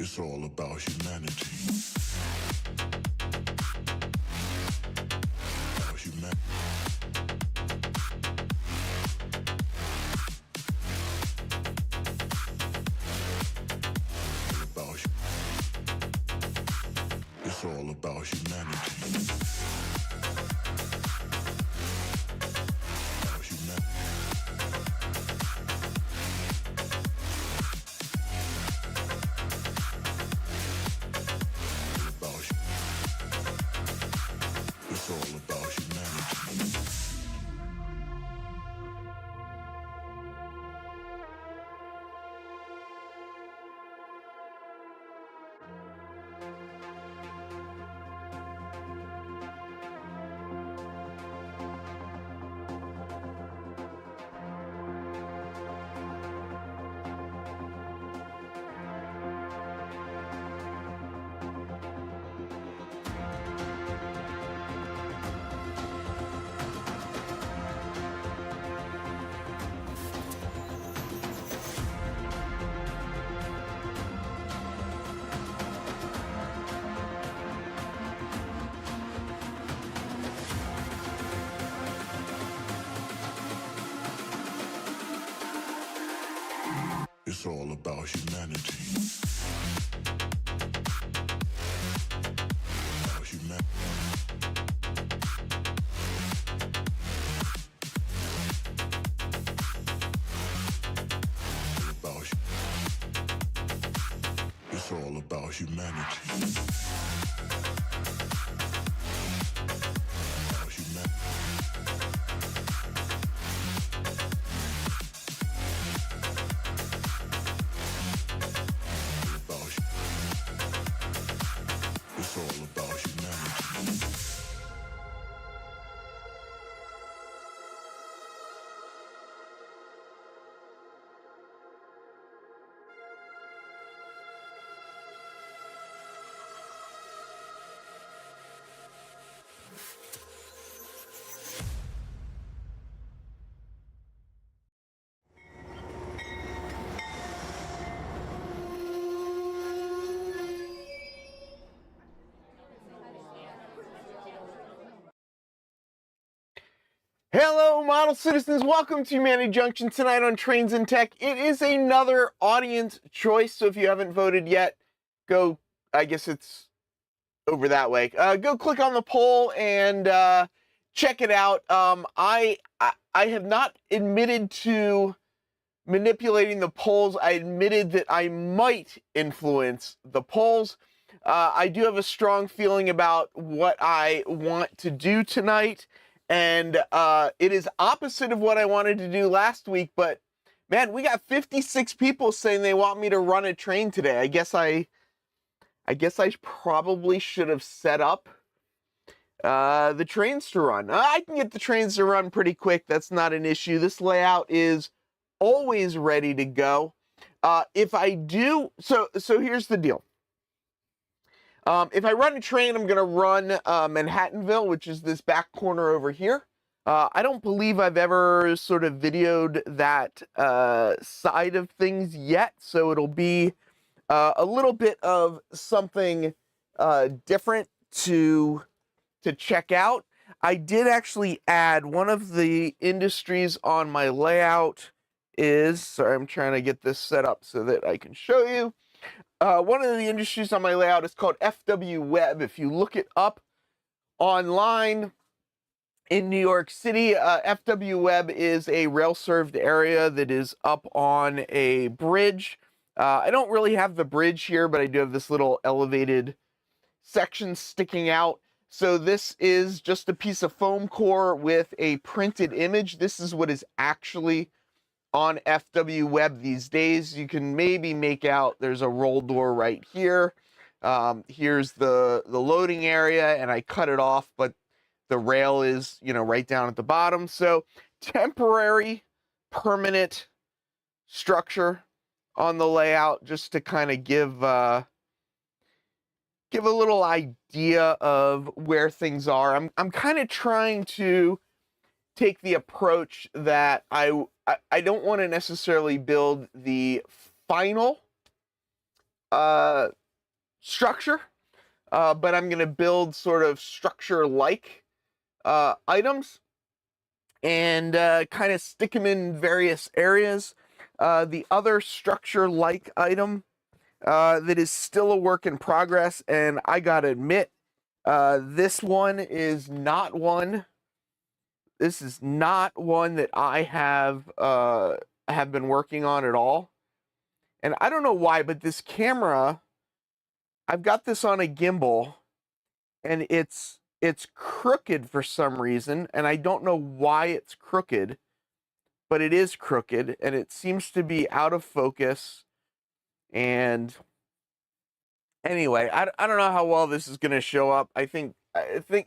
It's all about humanity. About humanity. It's all about humanity. About humanity. It's all about humanity. It's all about humanity. About humanity. It's all about humanity. About humanity. It's all about humanity. Hello, model citizens. Welcome to Humanity Junction tonight on Trains and Tech. It is another audience choice, so if you haven't voted yet, go, I guess it's over that way. Go click on the poll and check it out. I have not admitted to manipulating the polls. I admitted that I might influence the polls. I do have a strong feeling about what I want to do tonight. And it is opposite of what I wanted to do last week, but man, we got 56 people saying they want me to run a train today. I guess I probably should have set up the trains to run. I can get the trains to run pretty quick. That's not an issue. This layout is always ready to go. If I do, so here's the deal. If I run a train, I'm going to run Manhattanville, which is this back corner over here. I don't believe I've ever sort of videoed that side of things yet, so it'll be a little bit of something different to check out. I did actually add one of the industries on my layout is, sorry, I'm trying to get this set up so that I can show you. One of the industries on my layout is called FW Web. If you look it up online in New York City, FW Web is a rail-served area that is up on a bridge. I don't really have the bridge here, but I do have this little elevated section sticking out. So this is just a piece of foam core with a printed image. This is what is actually on FW Web these days. You can maybe make out there's a roll door right here. Here's the loading area, and I cut it off, but the rail is, you know, right down at the bottom. So temporary, permanent structure on the layout, just to kind of give a little idea of where things are. I'm kind of trying to take the approach that I don't want to necessarily build the final structure, but I'm going to build sort of structure-like items and kind of stick them in various areas. The other structure-like item that is still a work in progress, and I gotta admit, this is not one that I have been working on at all. And I don't know why, but this camera, I've got this on a gimbal, and it's crooked for some reason, and I don't know why it's crooked, but it is crooked, and it seems to be out of focus. And anyway, I don't know how well this is going to show up. I think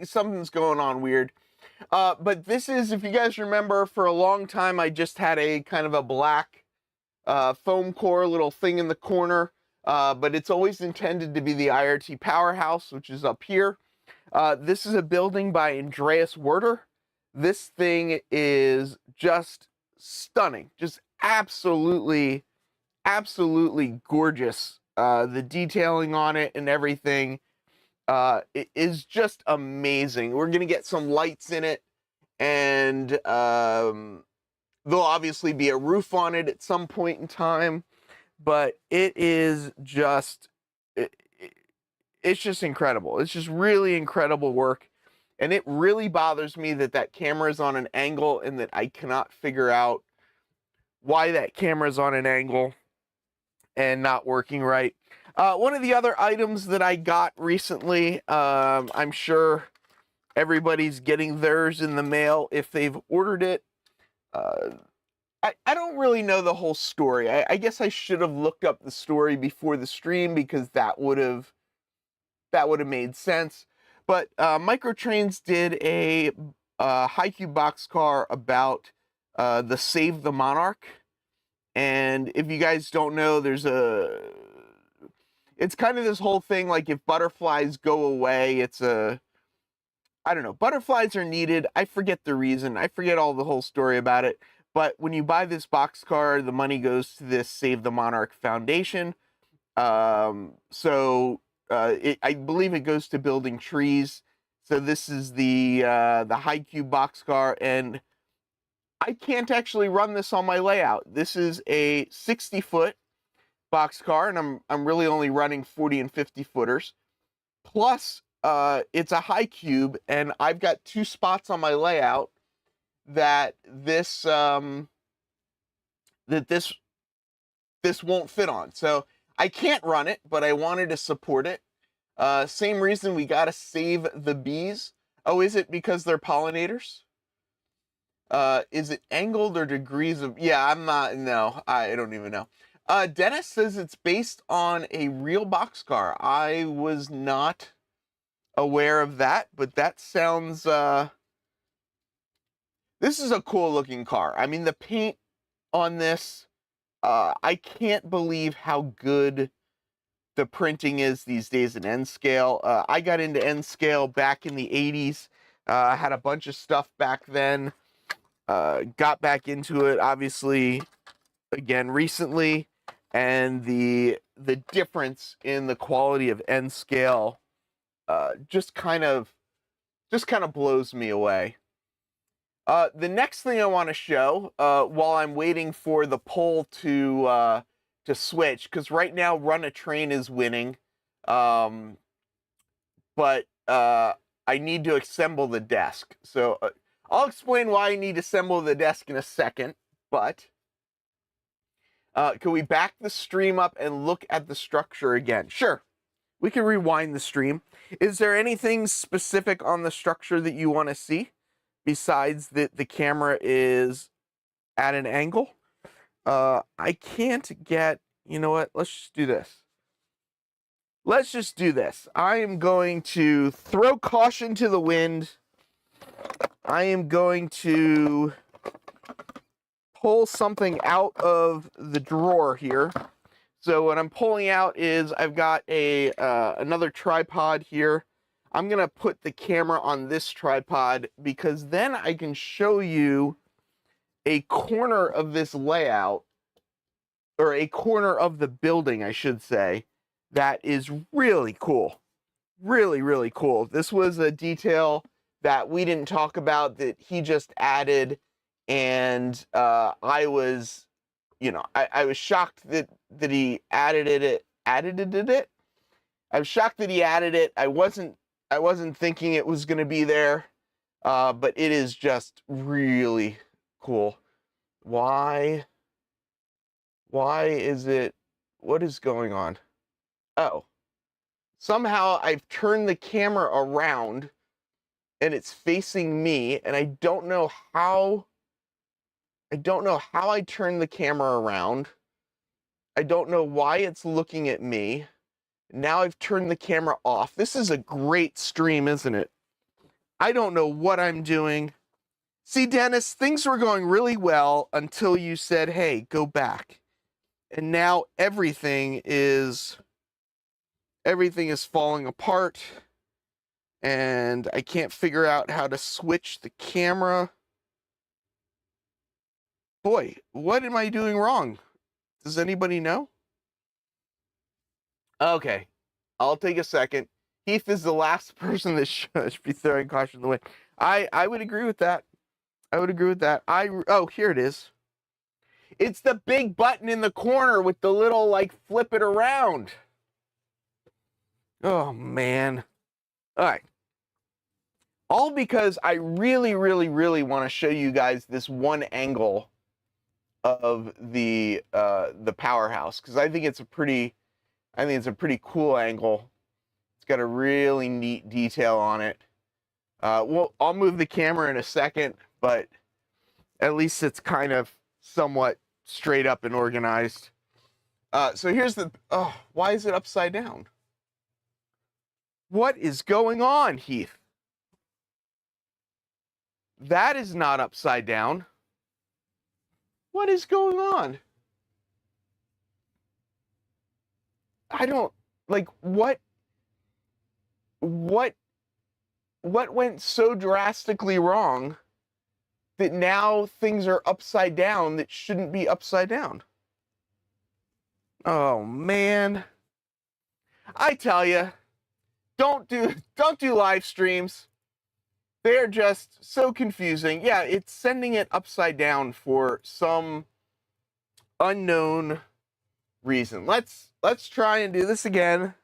something's going on weird. But this is, if you guys remember, for a long time I just had a kind of a black foam core little thing in the corner, but it's always intended to be the IRT powerhouse, which is up here. This is a building by Andreas Werder. This thing is just stunning, just absolutely gorgeous. The detailing on it and everything it is just amazing. We're gonna get some lights in it, and there'll obviously be a roof on it at some point in time, but it is just it's just incredible. It's just really incredible work, and it really bothers me that that camera is on an angle and that I cannot figure out why that camera is on an angle and not working right. One of the other items that I got recently, I'm sure everybody's getting theirs in the mail if they've ordered it. I don't really know the whole story. I guess I should have looked up the story before the stream, because that would have made sense. But Microtrains did a Haikyuu boxcar about the Save the Monarch. And if you guys don't know, it's kind of this whole thing, like if butterflies go away, I don't know, butterflies are needed. I forget the reason. I forget all the whole story about it. But when you buy this boxcar, the money goes to this Save the Monarch Foundation. I believe it goes to building trees. So this is the Haikyuu boxcar, and I can't actually run this on my layout. This is a 60-foot boxcar, and I'm really only running 40 and 50 footers. Plus, it's a high cube, and I've got 2 spots on my layout that this won't fit on. So I can't run it, but I wanted to support it. Same reason we gotta save the bees. Oh, is it because they're pollinators? Is it angled or degrees of... Yeah, I don't even know. Dennis says it's based on a real boxcar. I was not aware of that, but that sounds... This is a cool looking car. I mean, the paint on this, I can't believe how good the printing is these days in N scale. I got into N scale back in the 80s. I had a bunch of stuff back then. Got back into it, obviously, again recently, and the difference in the quality of N scale just kind of blows me away. The next thing I want to show, while I'm waiting for the poll to switch, because right now Run a Train is winning, but I need to assemble the desk. So I'll explain why I need to assemble the desk in a second, but can we back the stream up and look at the structure again? Sure, we can rewind the stream. Is there anything specific on the structure that you want to see besides that the camera is at an angle? I can't get, you know what, let's just do this. Let's just do this. I am going to throw caution to the wind. I am going to pull something out of the drawer here. So what I'm pulling out is I've got another tripod here. I'm gonna put the camera on this tripod, because then I can show you a corner of this layout, or a corner of the building, I should say, that is really cool. Really, really cool. This was a detail that we didn't talk about that he just added, and I was, I was shocked that he added it. I was shocked that he added it. I wasn't thinking it was going to be there, but it is just really cool. Why is it? What is going on? Oh. Somehow I've turned the camera around and it's facing me, and I don't know how I turned the camera around. I don't know why it's looking at me. Now I've turned the camera off. This is a great stream, isn't it? I don't know what I'm doing. See, Dennis, things were going really well until you said, hey, go back. And now everything is falling apart, and I can't figure out how to switch the camera. Boy, what am I doing wrong? Does anybody know? Okay, I'll take a second. Heath is the last person that should be throwing caution to the wind. I would agree with that. Oh, here it is. It's the big button in the corner with the little, like, flip it around. Oh, man. All right. All because I really, really, really want to show you guys this one angle of the powerhouse, because I think it's a pretty cool angle. It's got a really neat detail on it. Well, I'll move the camera in a second, but at least it's kind of somewhat straight up and organized. So here's why is it upside down? What is going on, Heath? That is not upside down. What is going on? I don't, like, what went so drastically wrong that now things are upside down that shouldn't be upside down? Oh, man. I tell you, don't do live streams. They're just so confusing. Yeah, it's sending it upside down for some unknown reason. Let's try and do this again.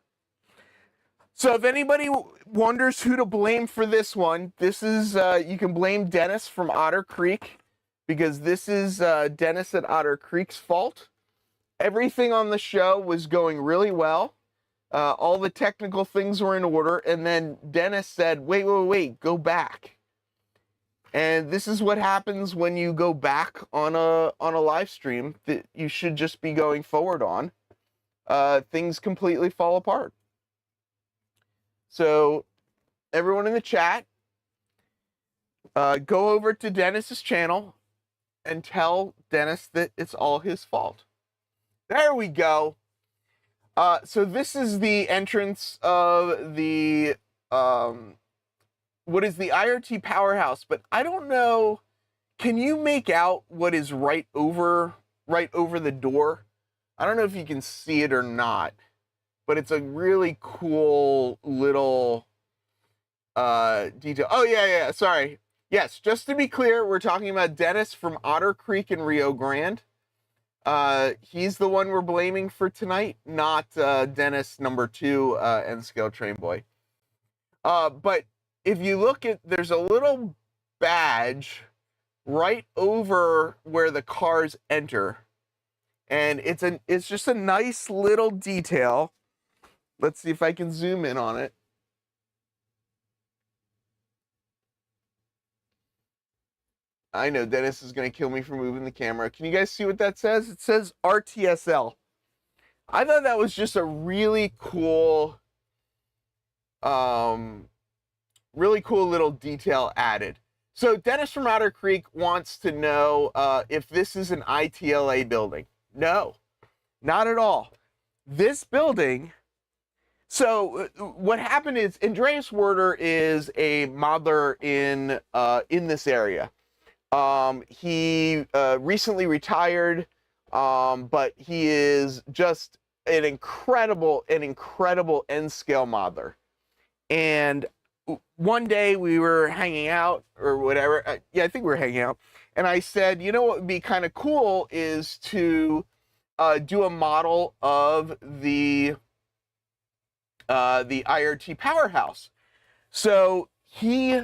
So if anybody wonders who to blame for this one, this is you can blame Dennis from Otter Creek, because this is Dennis at Otter Creek's fault. Everything on the show was going really well. All the technical things were in order, and then Dennis said, wait, go back. And this is what happens when you go back on a live stream that you should just be going forward on. Things completely fall apart. So everyone in the chat, go over to Dennis's channel and tell Dennis that it's all his fault. There we go. So this is the entrance of the, what is the IRT powerhouse, but I don't know, can you make out what is right over the door? I don't know if you can see it or not, but it's a really cool little, detail. Oh, yeah, sorry. Yes, just to be clear, we're talking about Dennis from Otter Creek in Rio Grande. He's the one we're blaming for tonight, not Dennis number 2 and Scale Train Boy. But if you look at, there's a little badge right over where the cars enter, and it's just a nice little detail. Let's see if I can zoom in on it. I know Dennis is going to kill me for moving the camera. Can you guys see what that says? It says RTSL. I thought that was just a really cool little detail added. So Dennis from Otter Creek wants to know if this is an ITLA building. No, not at all. This building, so what happened is Andreas Werder is a modeler in this area. He recently retired, but he is just an incredible N scale modeler. And one day we were hanging out or whatever. Yeah, I think we were hanging out. And I said, you know what would be kind of cool is to do a model of the IRT powerhouse. So he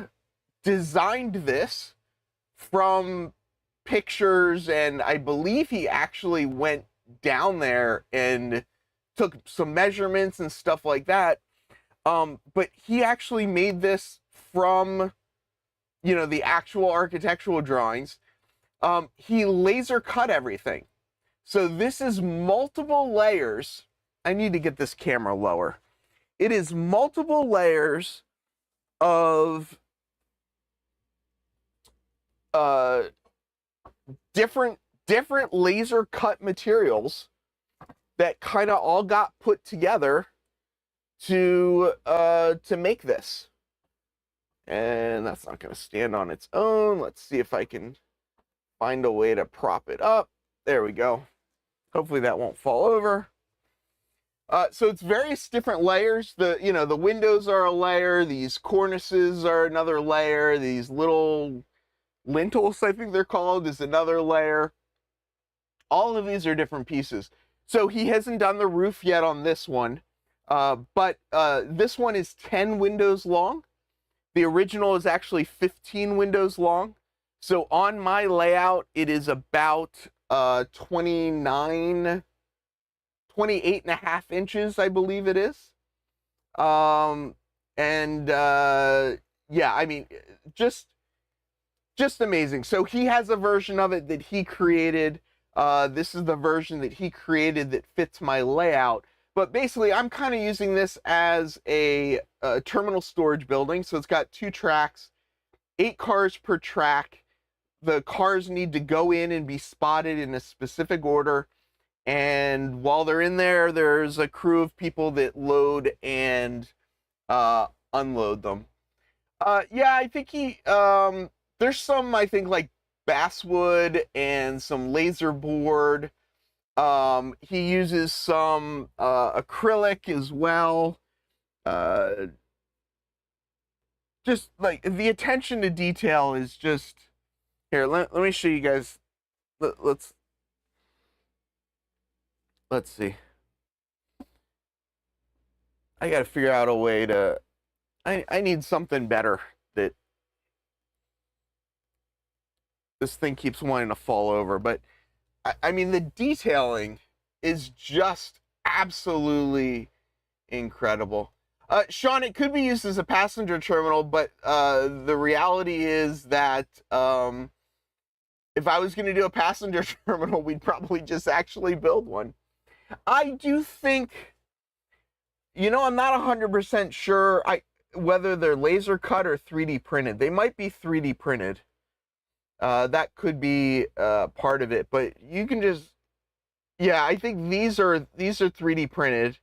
designed this from pictures, and I believe he actually went down there and took some measurements and stuff like that. But he actually made this from, you know, the actual architectural drawings. He laser cut everything. So this is multiple layers. I need to get this camera lower. It is multiple layers of different laser cut materials that kind of all got put together to make this. And that's not going to stand on its own. Let's see if I can find a way to prop it up. There we go. Hopefully that won't fall over. So it's various different layers. The windows are a layer. These cornices are another layer. These little lintels, I think they're called, is another layer. All of these are different pieces. So he hasn't done the roof yet on this one, but this one is 10 windows long. The original is actually 15 windows long. So on my layout, it is about 28 and a half inches, I believe it is. Yeah, I mean, just amazing. So he has a version of it that he created. This is the version that he created that fits my layout. But basically, I'm kind of using this as a terminal storage building. So it's got 2 tracks, 8 cars per track. The cars need to go in and be spotted in a specific order. And while they're in there, there's a crew of people that load and unload them. Yeah, I think there's some, I think, like basswood and some laser board. He uses some acrylic as well. Just like the attention to detail is just here. Let me show you guys. Let's see. I got to figure out a way to. I need something better that this thing keeps wanting to fall over, but I mean, the detailing is just absolutely incredible. Sean, it could be used as a passenger terminal, but the reality is that if I was going to do a passenger terminal, we'd probably just actually build one. I do think, you know, I'm not 100% sure whether they're laser cut or 3D printed. They might be 3D printed. That could be part of it, but you can just, yeah, I think these are 3D printed.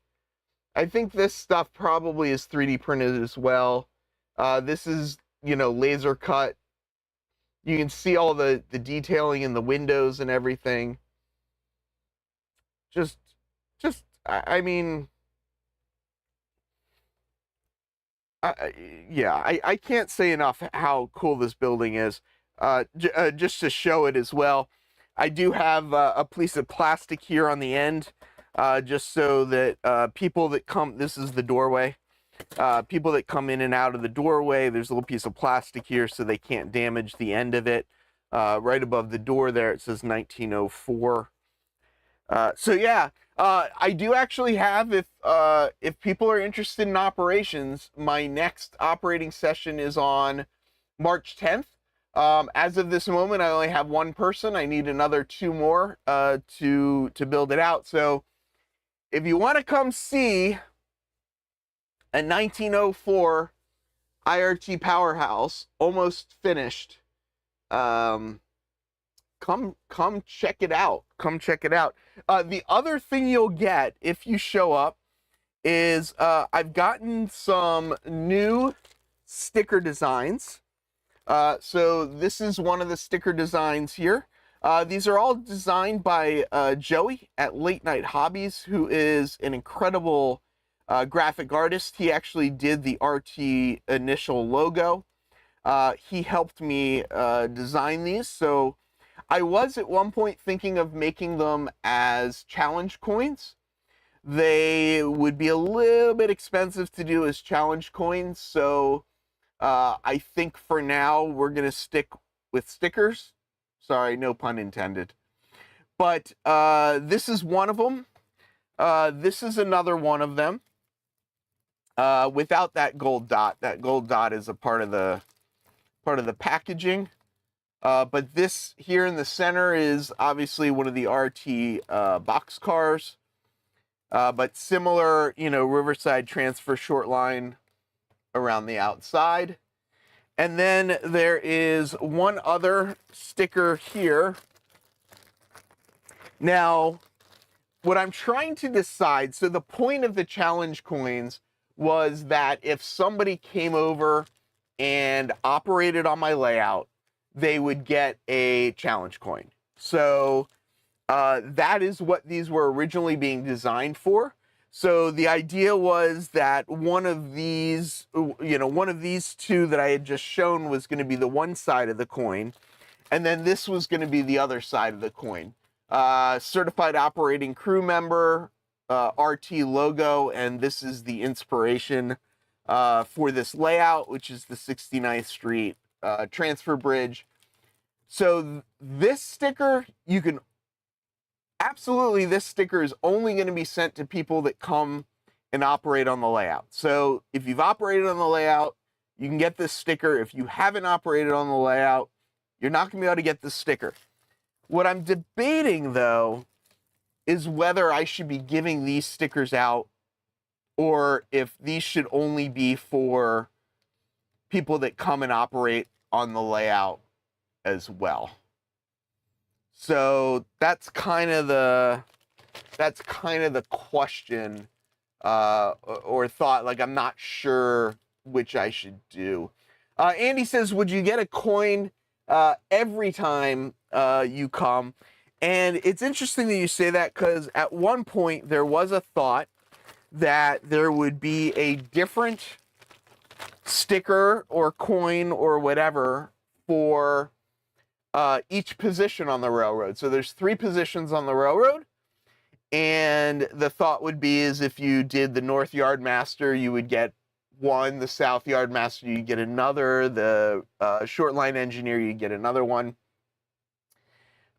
I think this stuff probably is 3D printed as well. This is, you know, laser cut. You can see all the detailing in the windows and everything. Just, I mean, yeah, I can't say enough how cool this building is. Just to show it as well, I do have a piece of plastic here on the end, just so that people that come, this is the doorway, people that come in and out of the doorway, there's a little piece of plastic here so they can't damage the end of it. Right above the door there, it says 1904. So yeah, I do actually have, if people are interested in operations, my next operating session is on March 10th. As of this moment, I only have 1 person. I need another 2 more to build it out. So if you want to come see a 1904 IRT powerhouse almost finished, come check it out. Come check it out. The other thing you'll get if you show up is I've gotten some new sticker designs. So this is one of the sticker designs here. These are all designed by Joey at Late Night Hobbies, who is an incredible graphic artist. He actually did the RT initial logo. He helped me design these. So I was at one point thinking of making them as challenge coins. They would be a little bit expensive to do as challenge coins. So I think for now we're going to stick with stickers. Sorry, no pun intended. But this is one of them. This is another one of them. Without that gold dot. That gold dot is a part of the packaging. But this here in the center is obviously one of the RT box cars. But similar, Riverside transfer short line around the outside. And then there is one other sticker here. Now, what I'm trying to decide, so the point of the challenge coins was that if somebody came over and operated on my layout, they would get a challenge coin. So that is what these were originally being designed for. So the idea was that one of these two that I had just shown was going to be the one side of the coin, and then this was going to be the other side of the coin. Certified operating crew member, RT logo, and this is the inspiration for this layout, which is the 69th Street transfer bridge. So this sticker, this sticker is only going to be sent to people that come and operate on the layout. So if you've operated on the layout, you can get this sticker. If you haven't operated on the layout, you're not going to be able to get this sticker. What I'm debating, though, is whether I should be giving these stickers out or if these should only be for people that come and operate on the layout as well. So that's kind of the question or thought. Like, I'm not sure which I should do. Andy says, would you get a coin every time you come? And it's interesting that you say that, because at one point there was a thought that there would be a different sticker or coin or whatever for each position on the railroad. So there's 3 positions on the railroad, and the thought would be is if you did the North Yard Master, you would get one, the South Yard Master, you get another, the Short Line Engineer, you get another one.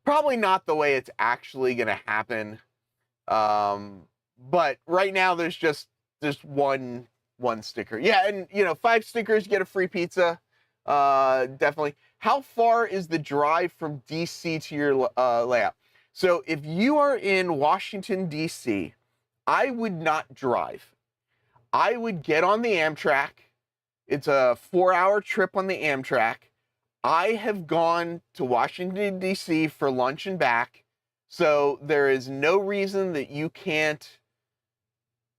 Probably not the way it's actually going to happen. But right now there's just one sticker. Yeah, and 5 stickers, get a free pizza. Definitely. How far is the drive from DC to your layout? So if you are in Washington, DC, I would not drive. I would get on the Amtrak. It's a 4-hour trip on the Amtrak. I have gone to Washington, D.C. for lunch and back, so there is no reason that you can't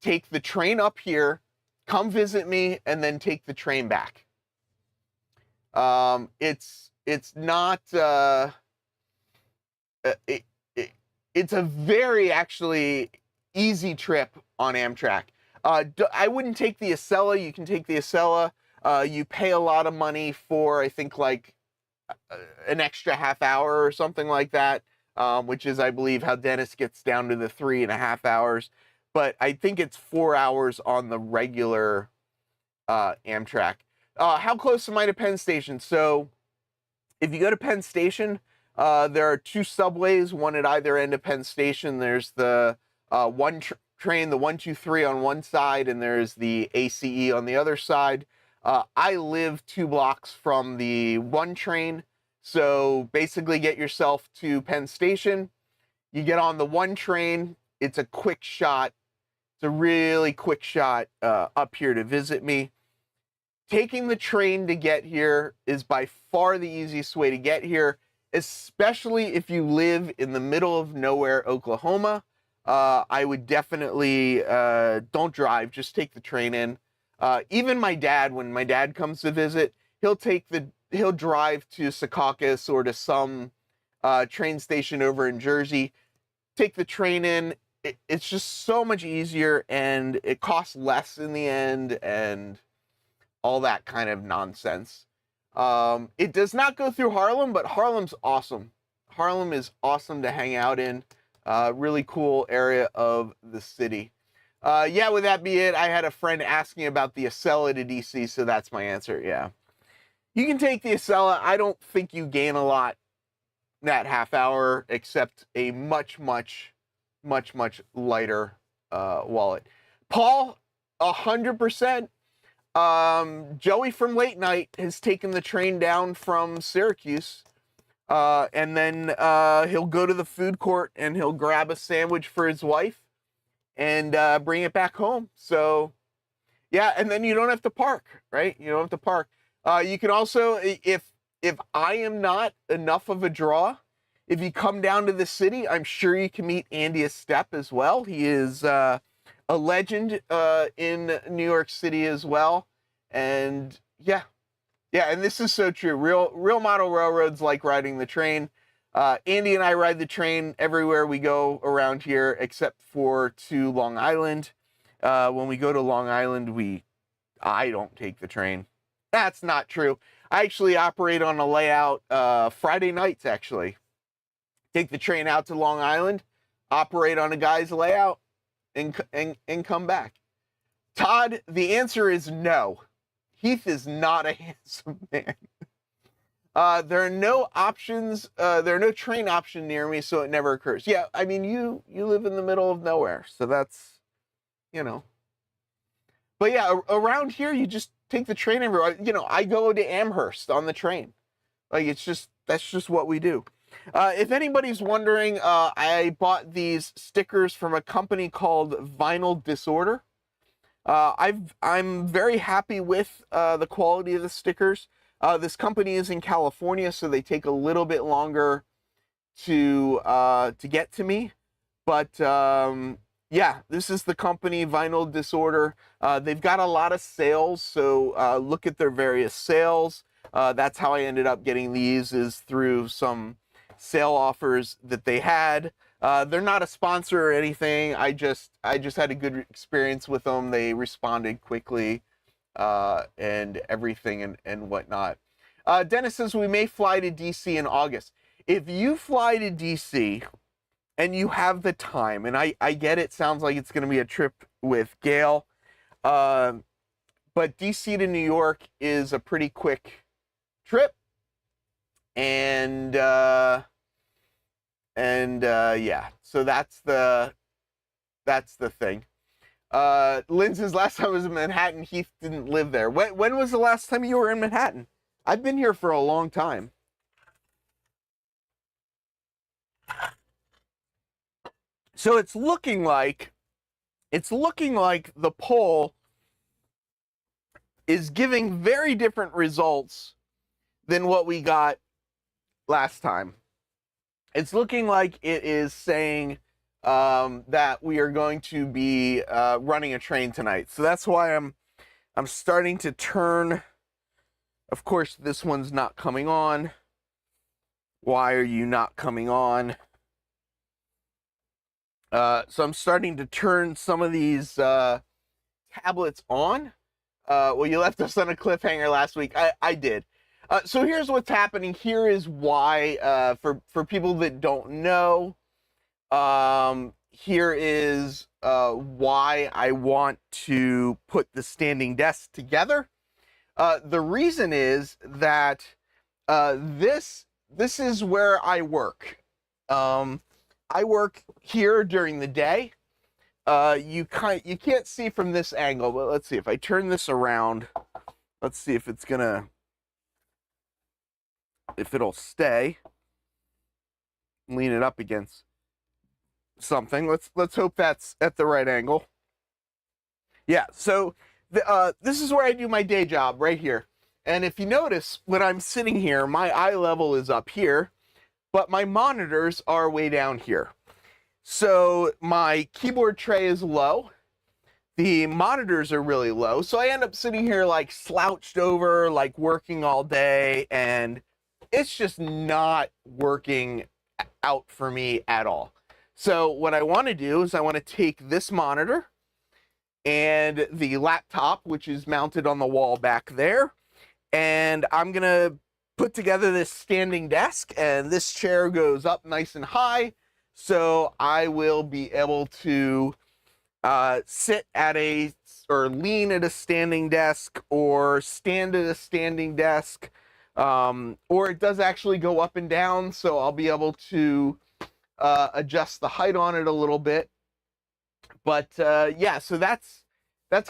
take the train up here, come visit me, and then take the train back. It's not, it's a very actually easy trip on Amtrak. I wouldn't take the Acela. You can take the Acela. You pay a lot of money for, I think, like an extra half hour or something like that, which is, I believe, how Dennis gets down to the 3.5 hours. But I think it's 4 hours on the regular Amtrak. How close am I to Penn Station? So if you go to Penn Station, there are 2 subways, one at either end of Penn Station. There's the train, the 123 on one side, and there's the ACE on the other side. I live 2 blocks from the 1 train, so basically get yourself to Penn Station. You get on the 1 train. It's a quick shot. It's a really quick shot up here to visit me. Taking the train to get here is by far the easiest way to get here, especially if you live in the middle of nowhere, Oklahoma. I would definitely don't drive, just take the train in. Even my dad, when my dad comes to visit, he'll drive to Secaucus or to some train station over in Jersey. Take the train in. It's just so much easier, and it costs less in the end, and all that kind of nonsense. It does not go through Harlem, but Harlem's awesome. Harlem is awesome to hang out in. Really cool area of the city. Yeah, with that be it, I had a friend asking about the Acela to DC, so that's my answer. Yeah. You can take the Acela. I don't think you gain a lot that half hour, except a much lighter wallet. Paul, 100%. Joey from Late Night has taken the train down from Syracuse, and then he'll go to the food court and he'll grab a sandwich for his wife and bring it back home. So, yeah, and then you don't have to park, right? You don't have to park. You can also, if I am not enough of a draw, if you come down to the city, I'm sure you can meet Andy Estep as well. He is a legend in New York City as well. And yeah, and this is so true. Real model railroads like riding the train. Andy and I ride the train everywhere we go around here, except for to Long Island. When we go to Long Island, I don't take the train. That's not true. I actually operate on a layout Friday nights, actually. Take the train out to Long Island, operate on a guy's layout, and come back. Todd, the answer is no. Heath is not a handsome man. There are no options. There are no train option near me, so it never occurs. Yeah, I mean, you live in the middle of nowhere, so that's, you know. But yeah, around here, you just take the train everywhere. You know, I go to Amherst on the train. Like, that's just what we do. If anybody's wondering, I bought these stickers from a company called Vinyl Disorder. I'm very happy with the quality of the stickers. This company is in California, so they take a little bit longer to get to me. But yeah, this is the company Vinyl Disorder. They've got a lot of sales, so look at their various sales. That's how I ended up getting these, is through some sale offers that they had. They're not a sponsor or anything. I just had a good experience with them. They responded quickly and everything and whatnot. Dennis says we may fly to DC in August. If you fly to DC and you have the time, and I get it, sounds like it's going to be a trip with Gail, but DC to New York is a pretty quick trip, and yeah, so that's the thing. Lynn says last time I was in Manhattan, Heath didn't live there. When was the last time you were in Manhattan? I've been here for a long time. So it's looking like the poll is giving very different results than what we got last time. It's looking like it is saying that we are going to be running a train tonight. So that's why I'm starting to turn. Of course, this one's not coming on. Why are you not coming on? So I'm starting to turn some of these tablets on. Well, you left us on a cliffhanger last week. I did. So here's what's happening. Here is why, for people that don't know, here is why I want to put the standing desk together. The reason is that this is where I work. I work here during the day. You can't see from this angle, but let's see if I turn this around. Let's see if it's gonna, if it'll stay. Lean it up against something. Let's hope that's at the right angle. Yeah, so this is where I do my day job, right here. And if you notice, when I'm sitting here, my eye level is up here, but my monitors are way down here. So my keyboard tray is low. The monitors are really low. So I end up sitting here like slouched over, like working all day, and it's just not working out for me at all. So what I want to do is I want to take this monitor and the laptop, which is mounted on the wall back there, and I'm going to put together this standing desk, and this chair goes up nice and high, so I will be able to sit at a, or lean at a standing desk, or stand at a standing desk, or it does actually go up and down, so I'll be able to adjust the height on it a little bit. But yeah, so that's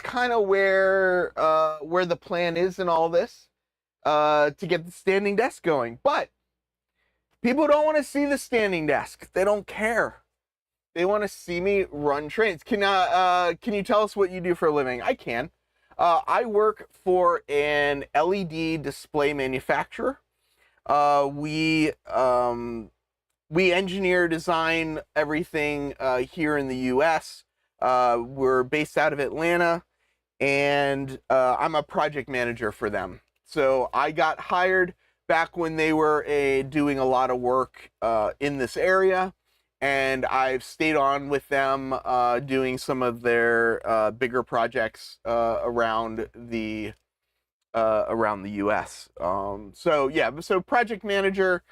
kind of where the plan is in all this, to get the standing desk going. But people don't want to see the standing desk. They don't care. They want to see me run trains. Can you tell us what you do for a living? I can. I work for an LED display manufacturer. We engineer, design everything here in the U.S. We're based out of Atlanta, and I'm a project manager for them. So I got hired back when they were doing a lot of work in this area, and I've stayed on with them doing some of their bigger projects around the U.S. So yeah, so project manager,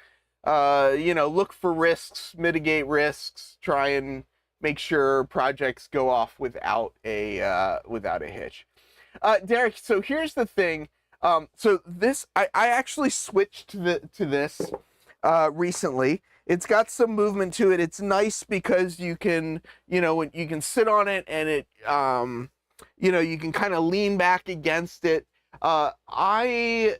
look for risks, mitigate risks, try and make sure projects go off without a hitch. Derek, so here's the thing. So this, I actually switched to this recently. It's got some movement to it. It's nice because you can, you can sit on it, and it, you can kind of lean back against it. I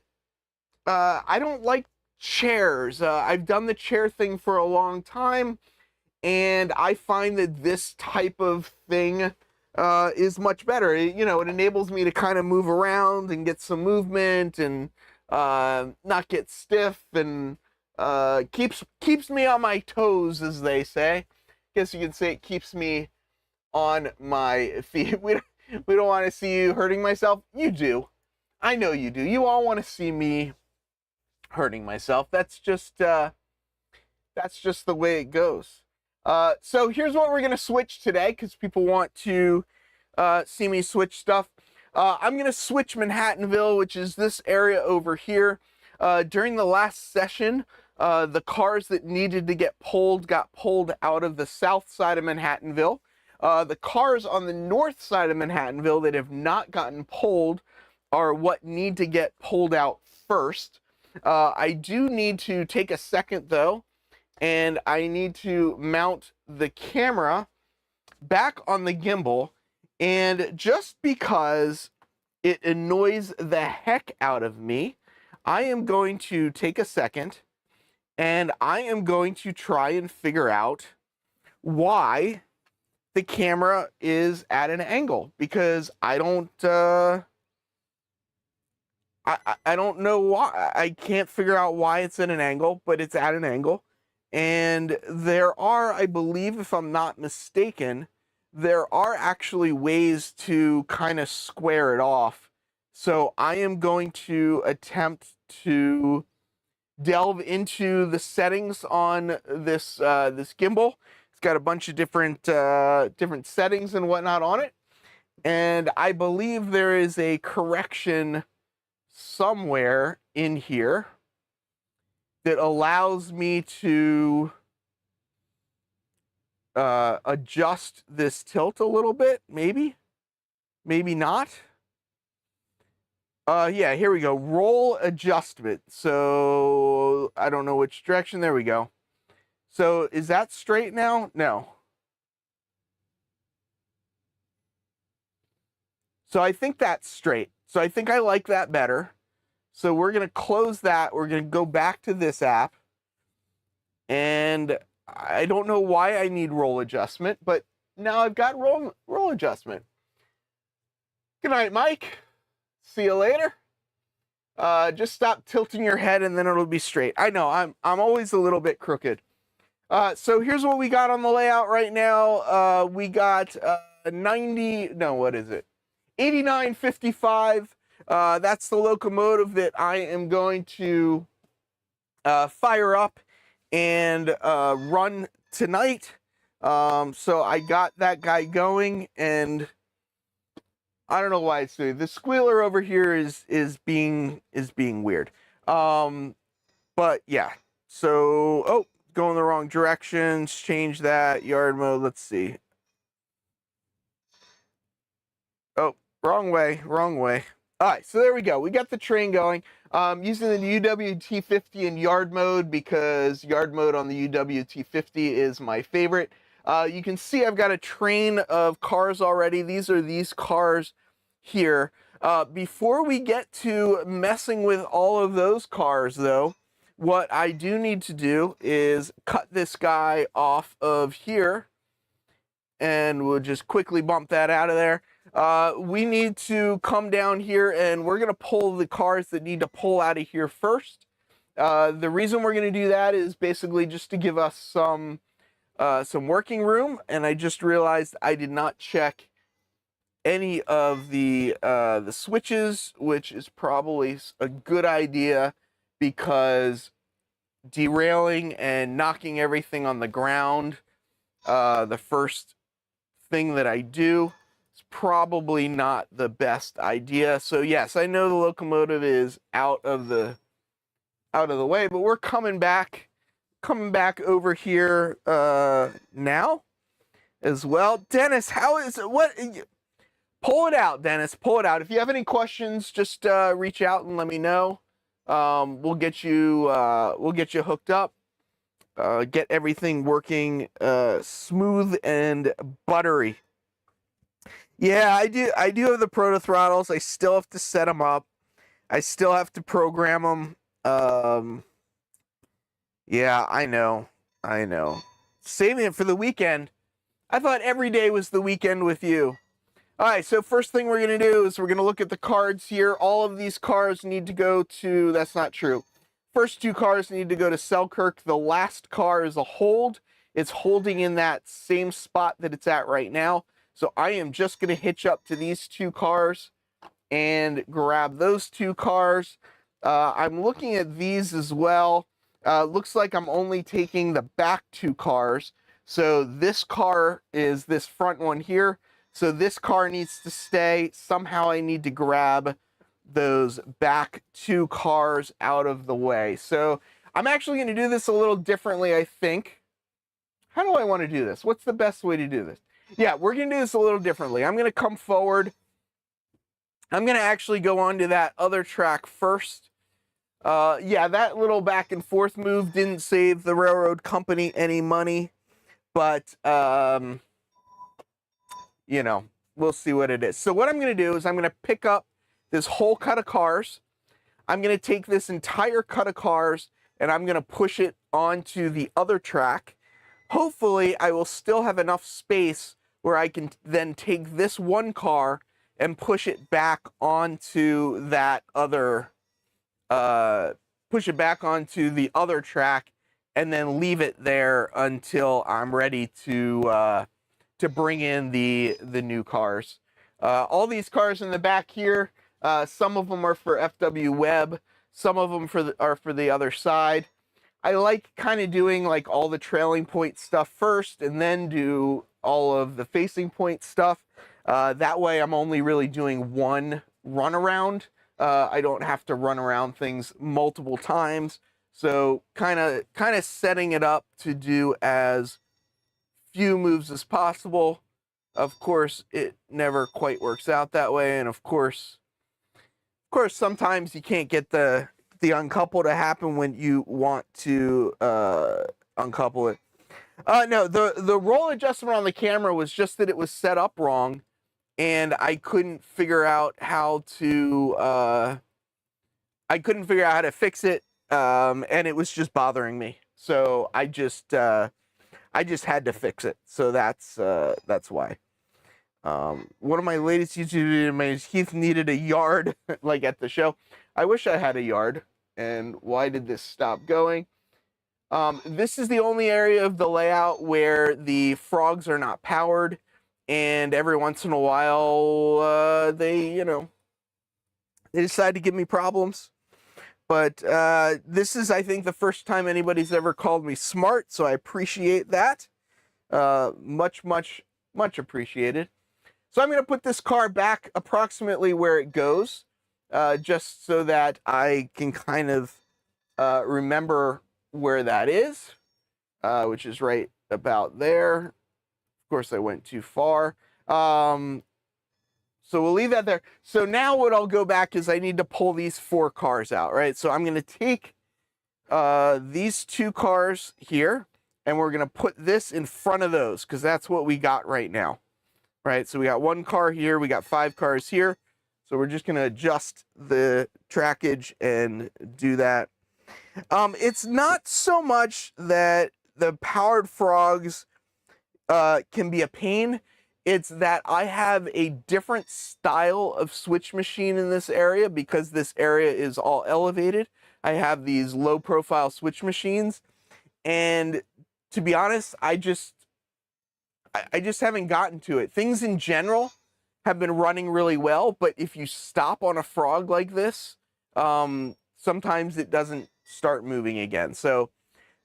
don't like chairs. I've done the chair thing for a long time, and I find that this type of thing is much better. It enables me to kind of move around and get some movement, and not get stiff, and keeps me on my toes, as they say. Guess you could say it keeps me on my feet. We don't want to see you hurting myself. You do. I know you do. You all want to see me hurting myself. That's just the way it goes. So here's what we're gonna switch today, because people want to see me switch stuff. I'm gonna switch Manhattanville, which is this area over here. During the last session, the cars that needed to get pulled got pulled out of the south side of Manhattanville. The cars on the north side of Manhattanville that have not gotten pulled are what need to get pulled out first. I do need to take a second, though, and I need to mount the camera back on the gimbal. And just because it annoys the heck out of me, I am going to take a second, and I am going to try and figure out why the camera is at an angle, because I don't know why. I can't figure out why it's at an angle, but it's at an angle. And there are, I believe, if I'm not mistaken, there are actually ways to kind of square it off. So I am going to attempt to delve into the settings on this this gimbal. It's got a bunch of different settings and whatnot on it, and I believe there is a correction somewhere in here that allows me to adjust this tilt a little bit, maybe not. Yeah, here we go. Roll adjustment. So I don't know which direction. There we go. So is that straight now? No. So I think that's straight. So I think I like that better. So we're going to close that. We're going to go back to this app. And I don't know why I need roll adjustment, but now I've got roll adjustment. Good night, Mike. See you later. Just stop tilting your head and then it'll be straight. I know, I'm always a little bit crooked. So here's what we got on the layout right now. We got 8955. That's the locomotive that I am going to fire up and run tonight. So I got that guy going, and I don't know why it's doing. The squealer over here is being weird. But yeah. So going the wrong directions. Change that yard mode. Let's see. Oh, wrong way. All right, so there we go. We got the train going. Using the UWT50 in yard mode because yard mode on the UWT50 is my favorite. You can see I've got a train of cars already. These are these cars here. Before we get to messing with all of those cars, though, what I do need to do is cut this guy off of here, and we'll just quickly bump that out of there. We need to come down here, and we're going to pull the cars that need to pull out of here first. The reason we're going to do that is basically just to give us some working room, and I just realized I did not check any of the switches, which is probably a good idea because derailing and knocking everything on the ground, the first thing that I do, is probably not the best idea. So yes, I know the locomotive is out of the way, but we're coming back over here now as well. Dennis, how is it? What? Pull it out, Dennis. Pull it out. If you have any questions, just reach out and let me know. We'll get you hooked up. Get everything working smooth and buttery. Yeah, I do have the proto throttles. I still have to set them up. I still have to program them. Yeah, I know. Saving it for the weekend. I thought every day was the weekend with you. All right, so first thing we're going to do is we're going to look at the cards here. All of these cars need to go to, that's not true. First two cars need to go to Selkirk. The last car is a hold. It's holding in that same spot that it's at right now. So I am just going to hitch up to these two cars and grab those two cars. I'm looking at these as well. Looks like I'm only taking the back two cars. So this car is this front one here. So this car needs to stay. Somehow I need to grab those back two cars out of the way. So I'm actually going to do this a little differently, I think. How do I want to do this? What's the best way to do this? Yeah, we're going to do this a little differently. I'm going to come forward. I'm going to actually go onto that other track first. Yeah, that little back and forth move didn't save the railroad company any money, but you know, we'll see what it is. So what I'm going to do is I'm going to pick up this whole cut of cars. I'm going to take this entire cut of cars and I'm going to push it onto the other track. Hopefully, I will still have enough space where I can then take this one car and push it back onto that other, push it back onto the other track and then leave it there until I'm ready to bring in the new cars. All these cars in the back here, some of them are for FW Web, some of them are for the other side. I like kind of doing like all the trailing point stuff first and then do all of the facing point stuff. That way I'm only really doing one run around. I don't have to run around things multiple times. So kind of setting it up to do as few moves as possible. Of course, it never quite works out that way, and of course sometimes you can't get the uncouple to happen when you want to uncouple it. No, the roll adjustment on the camera was just that it was set up wrong, and I couldn't figure out how to fix it, and it was just bothering me. So I just had to fix it. So that's why. One of my latest YouTube videos, Heath needed a yard, like at the show. I wish I had a yard. And why did this stop going? This is the only area of the layout where the frogs are not powered. And every once in a while, they decide to give me problems. But this is, I think, the first time anybody's ever called me smart, so I appreciate that. Much, much, much appreciated. So I'm going to put this car back approximately where it goes, just so that I can kind of remember where that is, which is right about there. Of course, I went too far. So we'll leave that there. So now what I'll go back is I need to pull these 4 cars out, right? So I'm going to take these 2 cars here, and we're going to put this in front of those, because that's what we got right now, right? So we got 1 car here, we got 5 cars here. So we're just going to adjust the trackage and do that. It's not so much that the powered frogs can be a pain. It's that I have a different style of switch machine in this area because this area is all elevated. I have these low profile switch machines, and to be honest, I just haven't gotten to it. Things in general have been running really well, but if you stop on a frog like this, sometimes it doesn't start moving again. So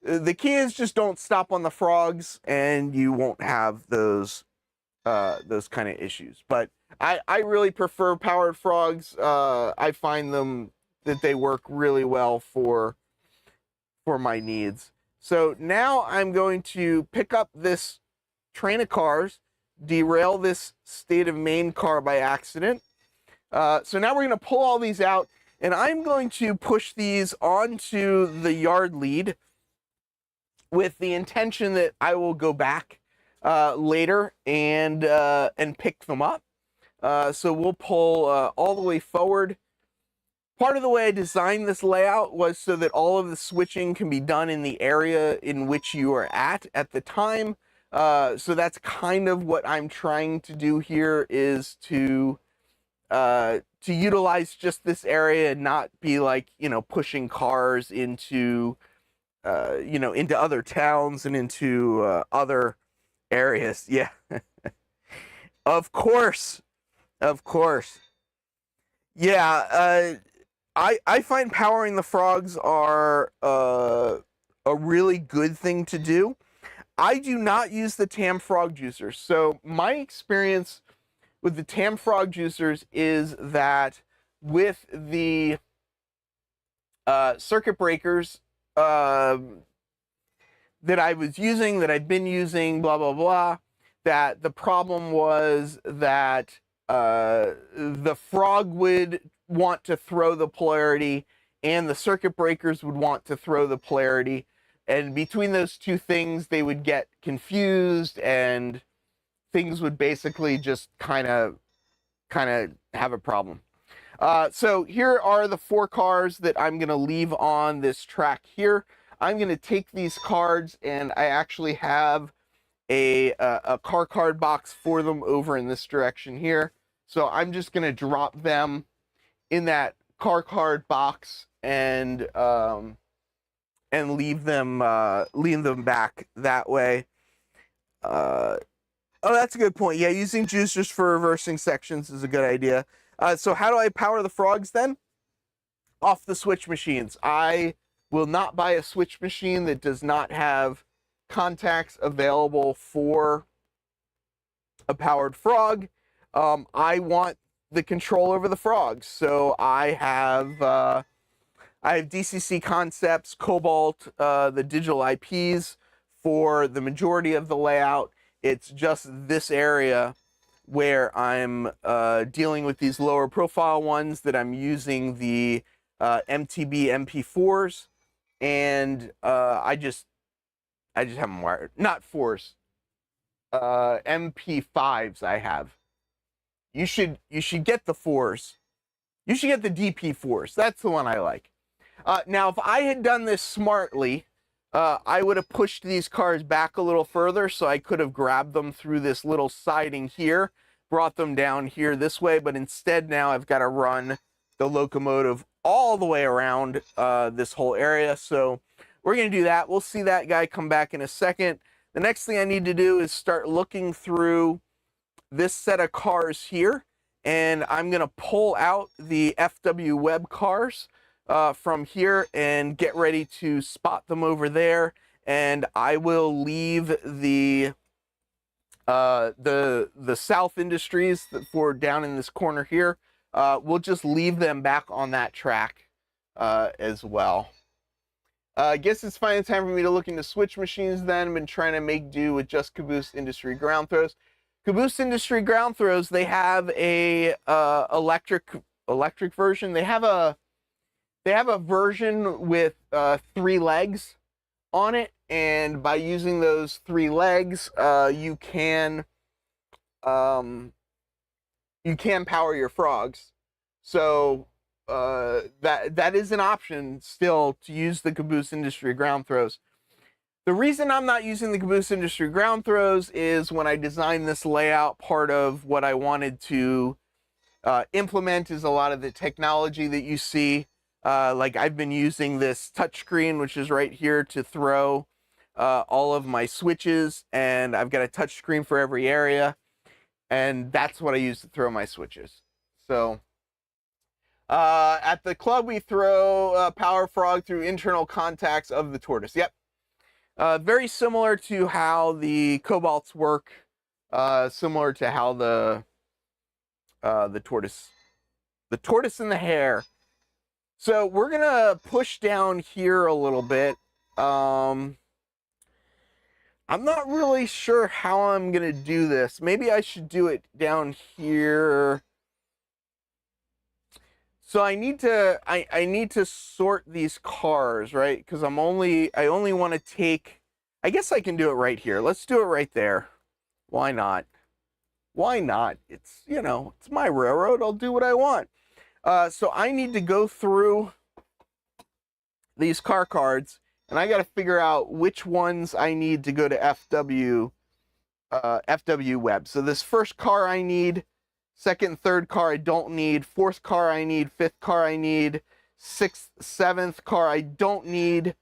the key is just don't stop on the frogs and you won't have those kind of issues. But I really prefer powered frogs. I find them that they work really well for my needs. So now I'm going to pick up this train of cars, derail this state of Maine car by accident. So now we're going to pull all these out, and I'm going to push these onto the yard lead with the intention that I will go back later and pick them up. So we'll pull all the way forward. Part of the way I designed this layout was so that all of the switching can be done in the area in which you are at the time. So that's kind of what I'm trying to do here, is to utilize just this area and not be like, pushing cars into, into other towns and into other areas. Yeah. Of course. Yeah. I find powering the frogs are a really good thing to do. I do not use the Tam frog juicers. So my experience with the Tam frog juicers is that with the circuit breakers that I was using, that I've been using, blah, blah, blah, that the problem was that the frog would want to throw the polarity and the circuit breakers would want to throw the polarity. And between those two things, they would get confused and things would basically just kind of have a problem. So here are the 4 cars that I'm going to leave on this track here. I'm going to take these cards, and I actually have a car card box for them over in this direction here. So I'm just going to drop them in that car card box and leave them back that way. Oh, that's a good point. Yeah, using juicers for reversing sections is a good idea. So how do I power the frogs then? Off the switch machines. I will not buy a switch machine that does not have contacts available for a powered frog. I want the control over the frogs. So I have DCC Concepts, Cobalt, the digital IPs for the majority of the layout. It's just this area where I'm dealing with these lower profile ones that I'm using the MTB MP4s, and I just have them wired, not 4s, MP5s I have. You should get the 4s. You should get the DP4s. That's the one I like. Now, if I had done this smartly, I would have pushed these cars back a little further, so I could have grabbed them through this little siding here, brought them down here this way, but instead now I've got to run the locomotive all the way around this whole area. So we're going to do that. We'll see that guy come back in a second. The next thing I need to do is start looking through this set of cars here, and I'm going to pull out the FW Web cars from here and get ready to spot them over there. And I will leave the South Industries for down in this corner here. We'll just leave them back on that track as well. I guess it's finally time for me to look into switch machines then. I've been trying to make do with just Caboose Industry ground throws. Caboose Industry ground throws, they have a electric version. They have a version with 3 legs on it, and by using those 3 legs, you can power your frogs. So that is an option still to use the Caboose Industry ground throws. The reason I'm not using the Caboose Industry ground throws is when I designed this layout, part of what I wanted to implement is a lot of the technology that you see. Like I've been using this touchscreen, which is right here, to throw all of my switches, and I've got a touchscreen for every area, and that's what I use to throw my switches. So at the club, we throw Power Frog through internal contacts of the tortoise. Yep. Very similar to how the cobalts work, similar to how the tortoise and the hare. So we're gonna push down here a little bit. I'm not really sure how I'm gonna do this. Maybe I should do it down here. So I need to sort these cars, right? Because I only want to take. I guess I can do it right here. Let's do it right there. Why not? Why not? It's, you know, it's my railroad. I'll do what I want. So I need to go through these car cards, and I got to figure out which ones I need to go to FW web. So this first car I need. Second, third car I don't need. Fourth car I need. Fifth car I need. Sixth, seventh car I don't need.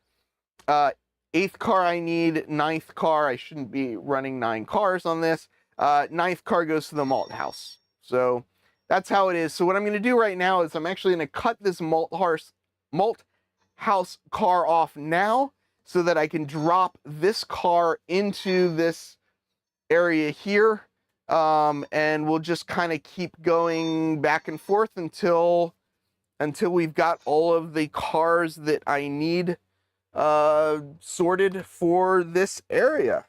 Eighth car I need. Ninth car, I shouldn't be running 9 cars on this. Ninth car goes to the malt house. So that's how it is. So what I'm going to do right now is I'm actually going to cut this malt house car off now so that I can drop this car into this area here. And we'll just kind of keep going back and forth until we've got all of the cars that I need sorted for this area.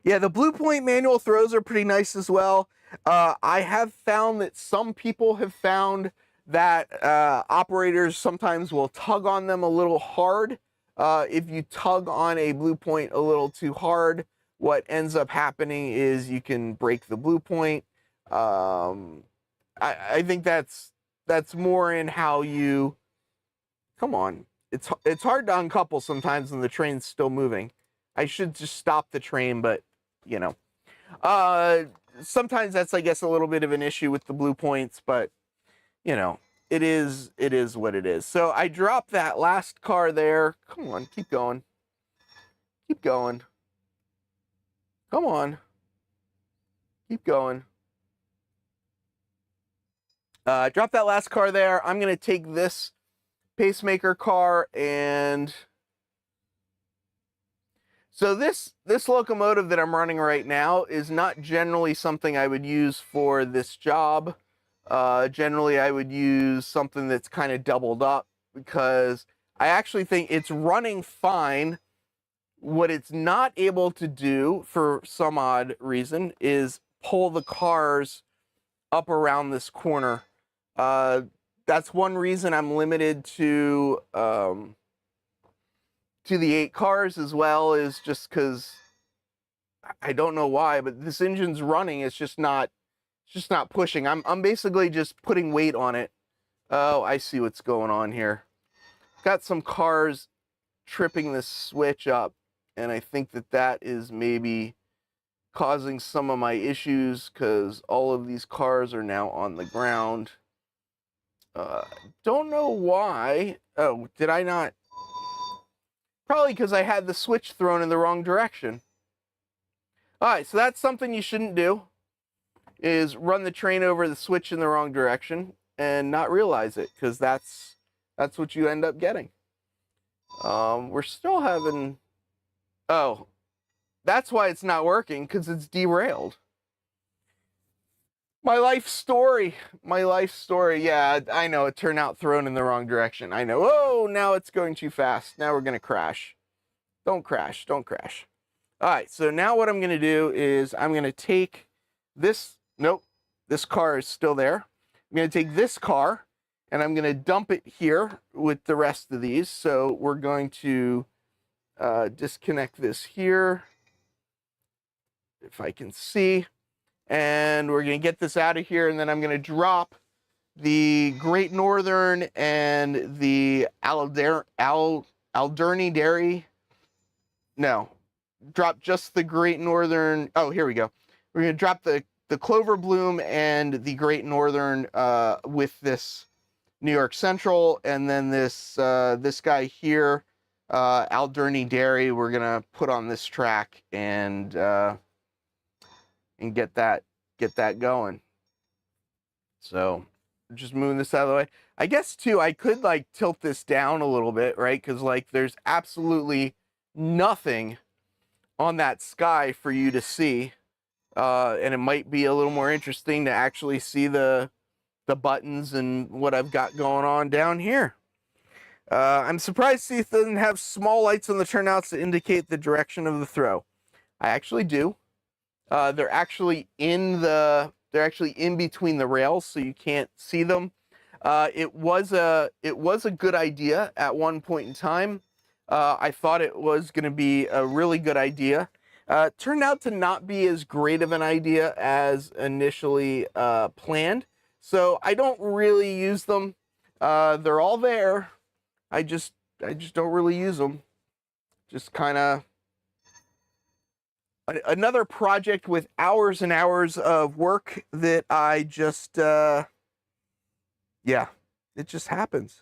Yeah, the Blue Point manual throws are pretty nice as well. I have found that some people have found that operators sometimes will tug on them a little hard. If you tug on a Blue Point a little too hard, what ends up happening is you can break the Blue Point. I think that's more in how you. Come on, it's hard to uncouple sometimes when the train's still moving. I should just stop the train, but you know, sometimes that's, I guess, a little bit of an issue with the Blue Points, but you know, it is what it is. So I dropped that last car there. Come on, keep going. Keep going. Come on. Keep going. Drop that last car there. I'm going to take this pacemaker car, and so this locomotive that I'm running right now is not generally something I would use for this job. Generally, I would use something that's kind of doubled up because I actually think it's running fine. What it's not able to do, for some odd reason, is pull the cars up around this corner. That's one reason I'm limited to the 8 cars as well, is just because I don't know why, but this engine's running. It's just not pushing. I'm basically just putting weight on it. Oh, I see what's going on here. Got some cars tripping the switch up. And I think that is maybe causing some of my issues because all of these cars are now on the ground. Don't know why. Oh, did I not? Probably because I had the switch thrown in the wrong direction. All right, so that's something you shouldn't do, is run the train over the switch in the wrong direction. and not realize it, because that's what you end up getting. We're still having, oh, that's why it's not working, because it's derailed. My life story. Yeah, I know, it turned out thrown in the wrong direction. I know. Oh, now it's going too fast. Now we're going to crash. Don't crash. Don't crash. All right, so now what I'm going to do is I'm going to take this. Nope, this car is still there. I'm going to take this car and I'm going to dump it here with the rest of these. So we're going to disconnect this here, if I can see. And we're going to get this out of here, and then I'm going to drop the Great Northern and the Alderney Dairy. No, drop just the Great Northern. Oh, here we go. We're going to drop the Clover Bloom and the Great Northern with this New York Central, and then this this guy here, Alderney Dairy, we're going to put on this track and get that going. So just moving this out of the way. I guess too, I could like tilt this down a little bit, right? Because like there's absolutely nothing on that sky for you to see, and it might be a little more interesting to actually see the buttons and what I've got going on down here. I'm surprised Seath doesn't have small lights on the turnouts to indicate the direction of the throw. I actually do. They're actually in between the rails, so you can't see them. It was a good idea at one point in time. I thought it was going to be a really good idea. Turned out to not be as great of an idea as initially planned. So I don't really use them. They're all there. I just don't really use them. Just kind of another project with hours and hours of work that I just, yeah, it just happens.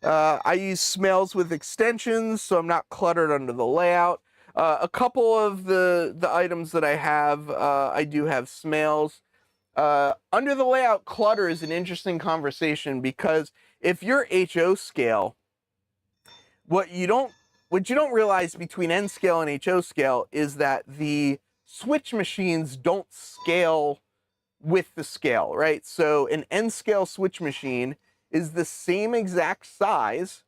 I use smells with extensions, so I'm not cluttered under the layout. A couple of the items that I have, I do have smells. Under the layout, clutter is an interesting conversation, because if you're HO scale, what you don't realize between N scale and HO scale is that the switch machines don't scale with the scale, right? So an N scale switch machine is the same exact size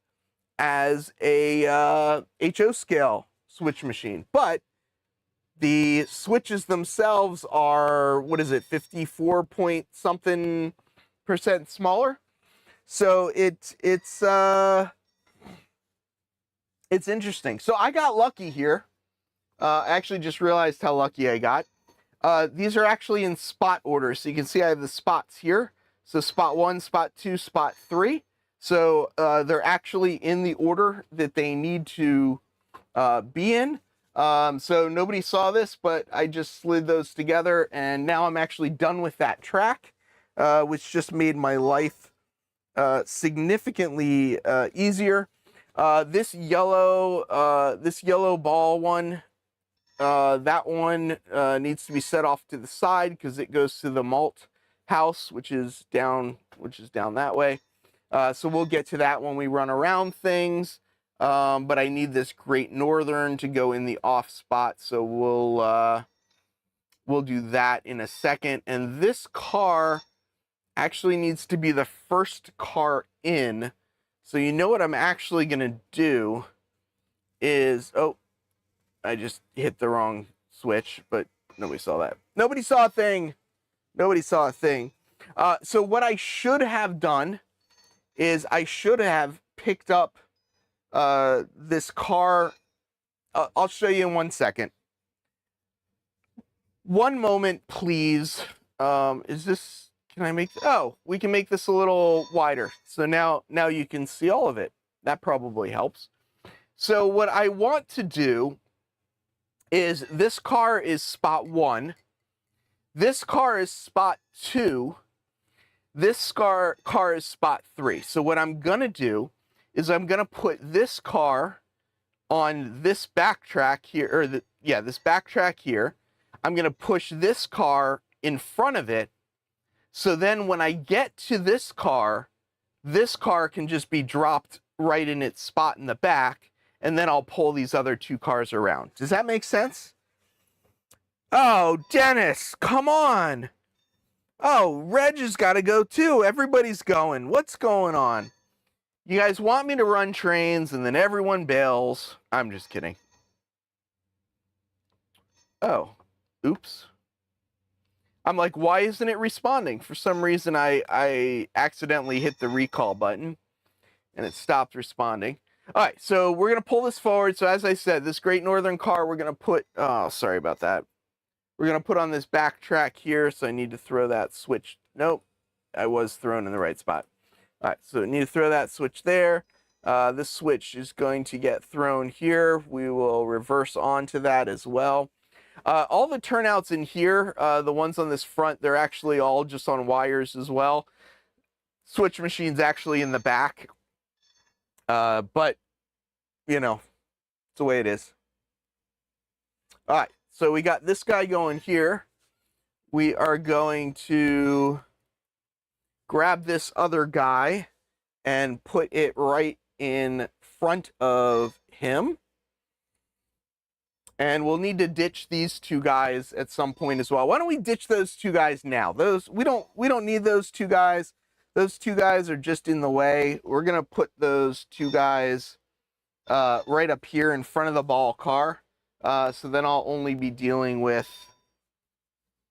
as a HO scale switch machine, but the switches themselves are, what is it, 54 point something % smaller. So it's interesting. So I got lucky here. I actually just realized how lucky I got. These are actually in spot order. So you can see I have the spots here. So spot 1, spot 2, spot 3. So they're actually in the order that they need to be in. So nobody saw this, but I just slid those together, and now I'm actually done with that track, which just made my life significantly easier. This yellow ball one, that one needs to be set off to the side because it goes to the malt house, which is down that way. So we'll get to that when we run around things. But I need this Great Northern to go in the off spot, so we'll do that in a second. And this car actually needs to be the first car in. So you know what I'm actually gonna do is, oh, I just hit the wrong switch, but nobody saw that. Nobody saw a thing. Nobody saw a thing. So what I should have done is I should have picked up this car. I'll show you in 1 second. One moment, please. Is this, can I make, oh, we can make this a little wider. So now you can see all of it. That probably helps. So what I want to do is, this car is spot 1. This car is spot 2. This car is spot 3. So what I'm gonna do is I'm gonna put this car on this backtrack here, or this backtrack here. I'm gonna push this car in front of it, So then when I get to this car can just be dropped right in its spot in the back, and then I'll pull these other two cars around. Does that make sense? Oh, Dennis, come on. Oh, Reg has got to go too. Everybody's going. What's going on? You guys want me to run trains and then everyone bails. I'm just kidding. Oh, oops. I'm like, why isn't it responding? For some reason, I accidentally hit the recall button and it stopped responding. All right, so we're going to pull this forward. So as I said, this Great Northern car, we're going to put, oh, sorry about that. We're going to put on this backtrack here, so I need to throw that switch. Nope, I was thrown in the right spot. All right, so I need to throw that switch there. This switch is going to get thrown here. We will reverse onto that as well. All the turnouts in here, the ones on this front, they're actually all just on wires as well. Switch machine's actually in the back. But, you know, it's the way it is. All right, so we got this guy going here. We are going to grab this other guy and put it right in front of him. And we'll need to ditch these two guys at some point as well. Why don't we ditch those two guys now? We don't need those two guys. Those two guys are just in the way. We're gonna put those two guys right up here in front of the ball car. So then I'll only be dealing with,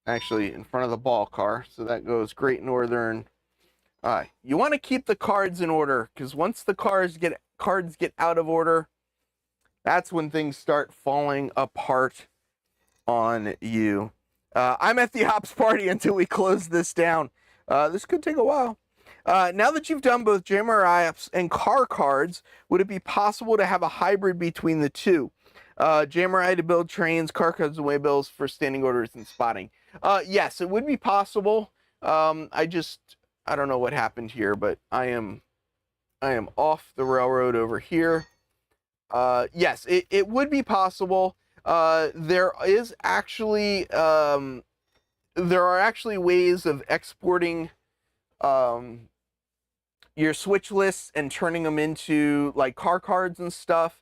actually in front of the ball car. So that goes Great Northern. You want to keep the cards in order, because once the cards get out of order, that's when things start falling apart on you. I'm at the ops party until we close this down. This could take a while. Now that you've done both JMRI apps and car cards, would it be possible to have a hybrid between the two? JMRI to build trains, car cards and waybills for standing orders and spotting. Yes, it would be possible. I don't know what happened here, but I am off the railroad over here. Yes, it would be possible. There are actually ways of exporting your switch lists and turning them into like car cards and stuff.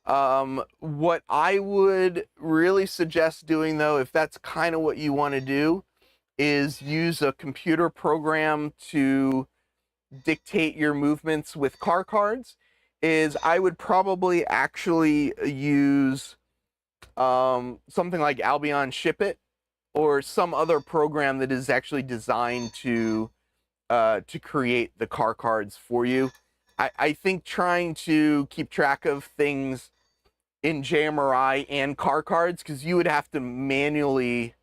What I would really suggest doing, though, if that's kind of what you want to do, is use a computer program to dictate your movements with car cards. I would probably actually use something like Albion Ship It, or some other program that is actually designed to create the car cards for you. I think trying to keep track of things in JMRI and car cards, because you would have to manually,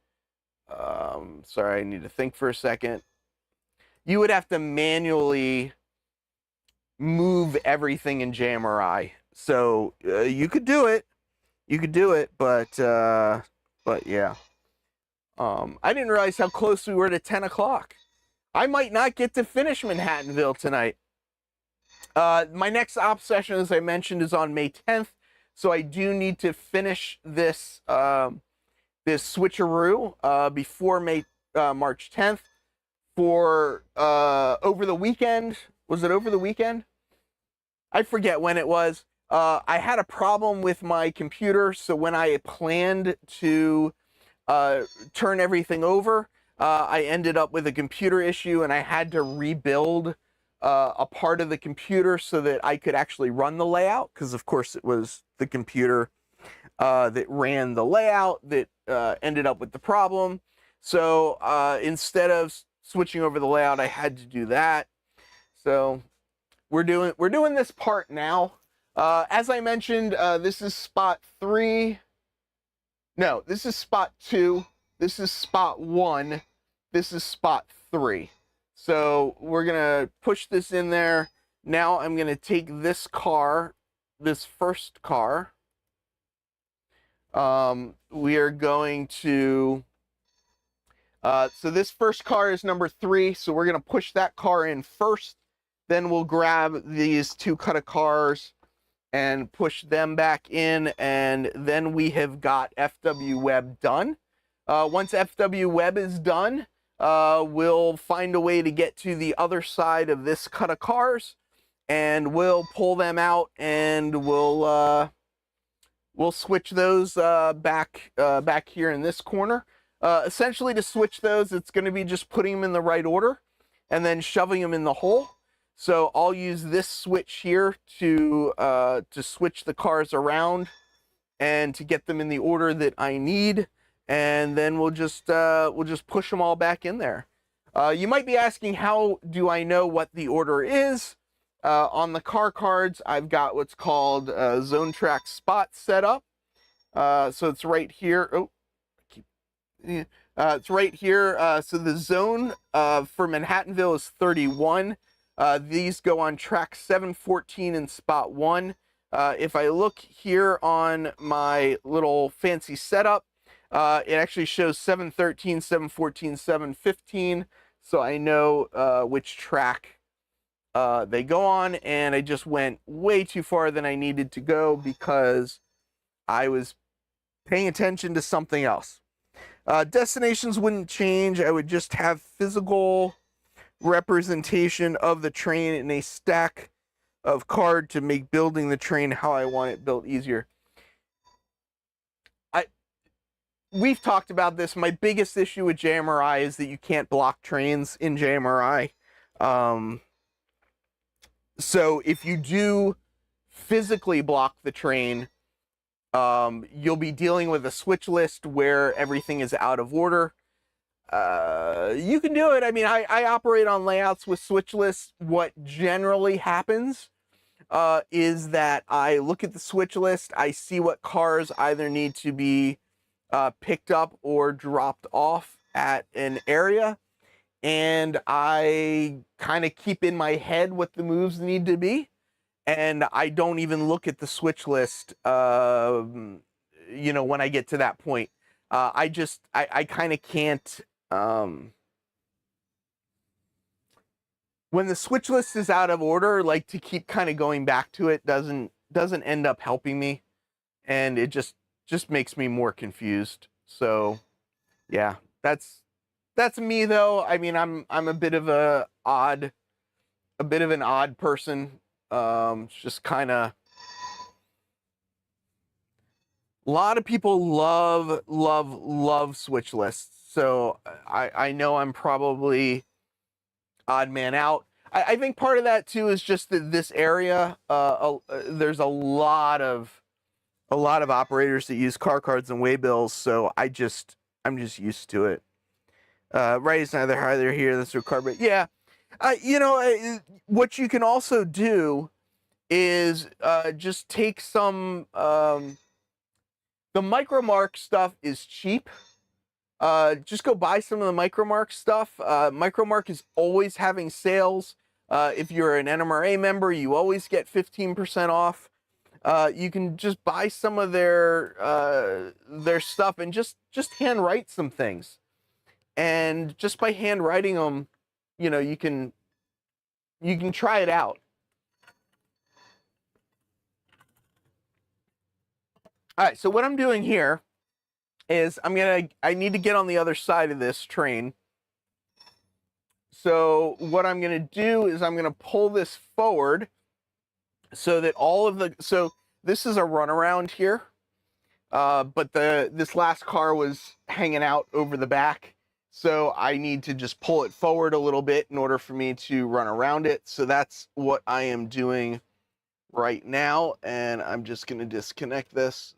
sorry, I need to think for a second. You would have to manually move everything in JMRI. So you could do it. But yeah. I didn't realize how close we were to 10 o'clock. I might not get to finish Manhattanville tonight. My next ops session, as I mentioned, is on May 10th. So I do need to finish this this switcheroo before March 10th. For over the weekend. Was it over the weekend? I forget when it was. I had a problem with my computer, so when I planned to turn everything over, I ended up with a computer issue, and I had to rebuild a part of the computer so that I could actually run the layout, because of course it was the computer that ran the layout that ended up with the problem. So instead of switching over the layout, I had to do that. So we're doing this part now. As I mentioned, this is spot 3. No, this is spot 2. This is spot 1. This is spot 3. So we're gonna push this in there. Now I'm gonna take this car, this first car. We are going to. So this first car is number 3. So we're gonna push that car in first. Then we'll grab these 2 cut-a cars and push them back in, and then we have got FW Web done. Once FW Web is done, we'll find a way to get to the other side of this cut of cars, and we'll pull them out, and we'll switch those back here in this corner. Essentially, to switch those, it's going to be just putting them in the right order and then shoving them in the hole. So I'll use this switch here to switch the cars around and to get them in the order that I need, and then we'll just push them all back in there. You might be asking, how do I know what the order is? On the car cards, I've got what's called zone track spot set up. So it's right here. It's right here. So the zone for Manhattanville is 31. These go on track 714 in spot 1. If I look here on my little fancy setup, it actually shows 713, 714, 715. So I know which track they go on, and I just went way too far than I needed to go because I was paying attention to something else. Destinations wouldn't change. I would just have physical representation of the train in a stack of card to make building the train how I want it built easier. We've talked about this. My biggest issue with JMRI is that you can't block trains in JMRI. So if you do physically block the train, you'll be dealing with a switch list where everything is out of order. You can do it. I mean, I operate on layouts with switch lists. What generally happens is that I look at the switch list, I see what cars either need to be picked up or dropped off at an area, and I kind of keep in my head what the moves need to be, and I don't even look at the switch list, when I get to that point. I kind of can't, when the switch list is out of order, like, to keep kind of going back to it doesn't end up helping me, and it just makes me more confused. So yeah, that's me though. I mean, I'm a bit of an odd person. It's just kind of, a lot of people love switch lists. So I know I'm probably odd man out. I think part of that too is just that this area, there's a lot of operators that use car cards and waybills, so I'm just used to it. Right is neither here here. That's your card, but yeah, what you can also do is just take some. The micromark stuff is cheap. Just go buy some of the micromark stuff. Micromark is always having sales. If you're an NMRA member, you always get 15% off. You can just buy some of their stuff and just handwrite some things, and just by handwriting them, you can try it out. All right, so what I'm doing here is I need to get on the other side of this train. So what I'm gonna do is I'm gonna pull this forward, so that so this is a runaround here, but this last car was hanging out over the back, so I need to just pull it forward a little bit in order for me to run around it. So that's what I am doing right now, and I'm just going to disconnect this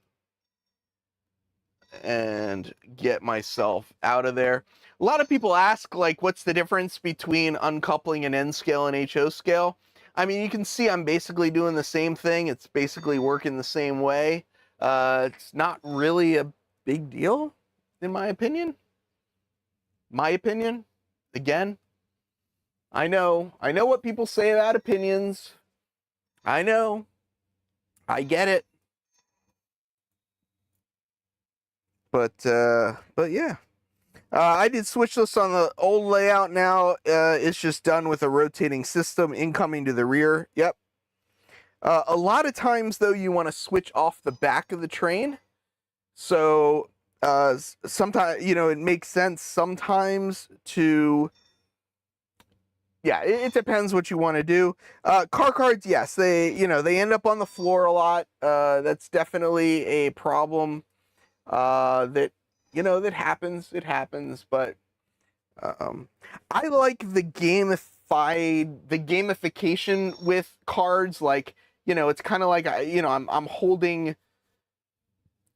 and get myself out of there. A lot of people ask, like, what's the difference between uncoupling an N scale and HO scale? I mean, you can see I'm basically doing the same thing. It's basically working the same way. It's not really a big deal, in my opinion. Again, I know what people say about opinions. I know. I get it. But yeah. I did switch this on the old layout. Now it's just done with a rotating system, incoming to the rear. Yep. A lot of times, though, you want to switch off the back of the train. So sometimes, you know, it makes sense sometimes to, yeah, it depends what you want to do. Car cards, yes, they, you know, they end up on the floor a lot. That's definitely a problem that, you know, that happens. It happens, but I like the gamification with cards. Like, you know, it's kind of like, you know, I'm holding,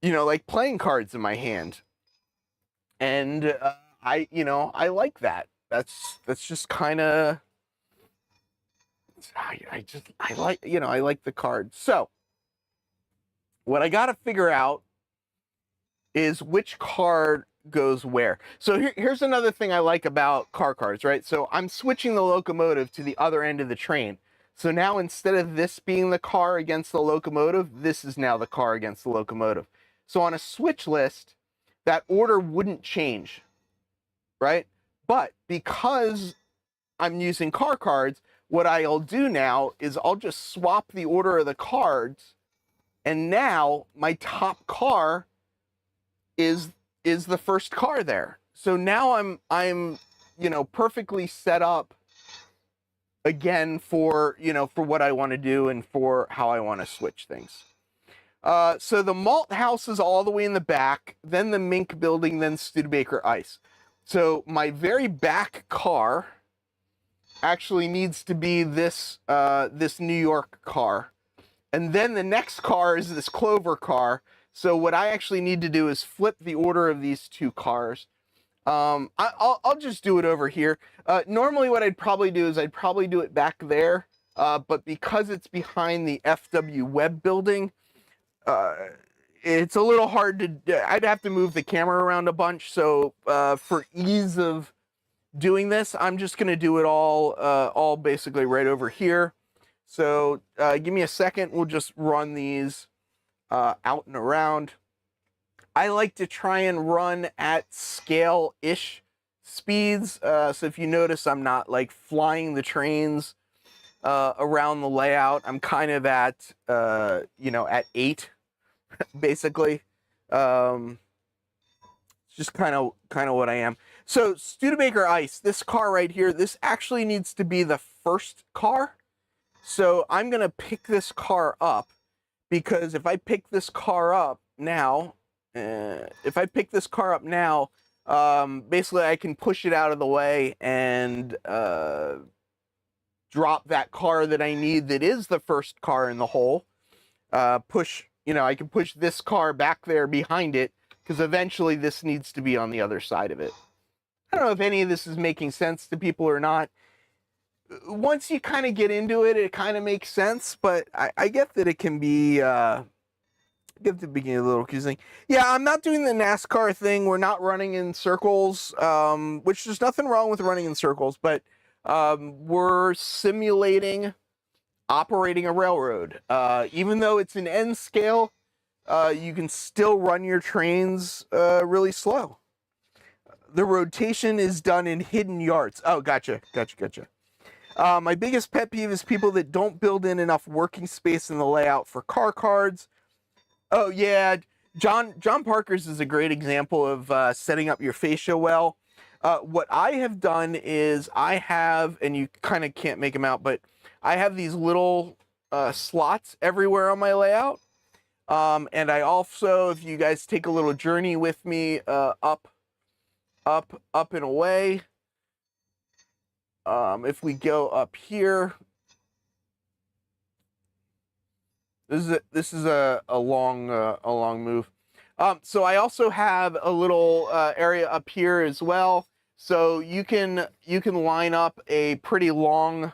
you know, like playing cards in my hand, and you know, I like that. That's just kind of, I like, you know, I like the cards. So what I got to figure out is which card goes where. So here's another thing I like about car cards, right? So I'm switching the locomotive to the other end of the train. So now instead of this being the car against the locomotive, this is now the car against the locomotive. So on a switch list, that order wouldn't change, right? But because I'm using car cards, what I'll do now is I'll just swap the order of the cards, and now my top car is the first car there. So now I'm you know, perfectly set up again for, you know, for what I want to do and for how I want to switch things. So the malt house is all the way in the back, then the Mink building, then Studebaker Ice. So my very back car actually needs to be this this New York car. And then the next car is this Clover car. So what I actually need to do is flip the order of these two cars. I'll just do it over here. Normally what I'd probably do is I'd probably do it back there. But because it's behind the FW Web building, it's a little hard to, I'd have to move the camera around a bunch. So for ease of doing this, I'm just going to do it all basically right over here. So give me a second. We'll just run these out and around. I like to try and run at scale-ish speeds. So if you notice, I'm not like flying the trains around the layout. I'm kind of at, you know, at 8, basically. It's just kind of what I am. So Studebaker Ice, this car right here, this actually needs to be the first car. So I'm going to pick this car up, because if I pick this car up now, basically I can push it out of the way and drop that car that I need that is the first car in the hole. You know, I can push this car back there behind it, because eventually this needs to be on the other side of it. I don't know if any of this is making sense to people or not. Once you kind of get into it, it kind of makes sense, but I get that it can be, get the beginning a little confusing. Yeah, I'm not doing the NASCAR thing. We're not running in circles, which there's nothing wrong with running in circles, but we're simulating operating a railroad. Even though it's an N scale, you can still run your trains really slow. The rotation is done in hidden yards. Oh, gotcha. My biggest pet peeve is people that don't build in enough working space in the layout for car cards. Oh yeah, John Parker's is a great example of setting up your fascia well. What I have done is I have, and you kind of can't make them out, but I have these little slots everywhere on my layout. And I also, if you guys take a little journey with me up and away, if we go up here, this is a long move. So I also have a little area up here as well. So you can line up a pretty long,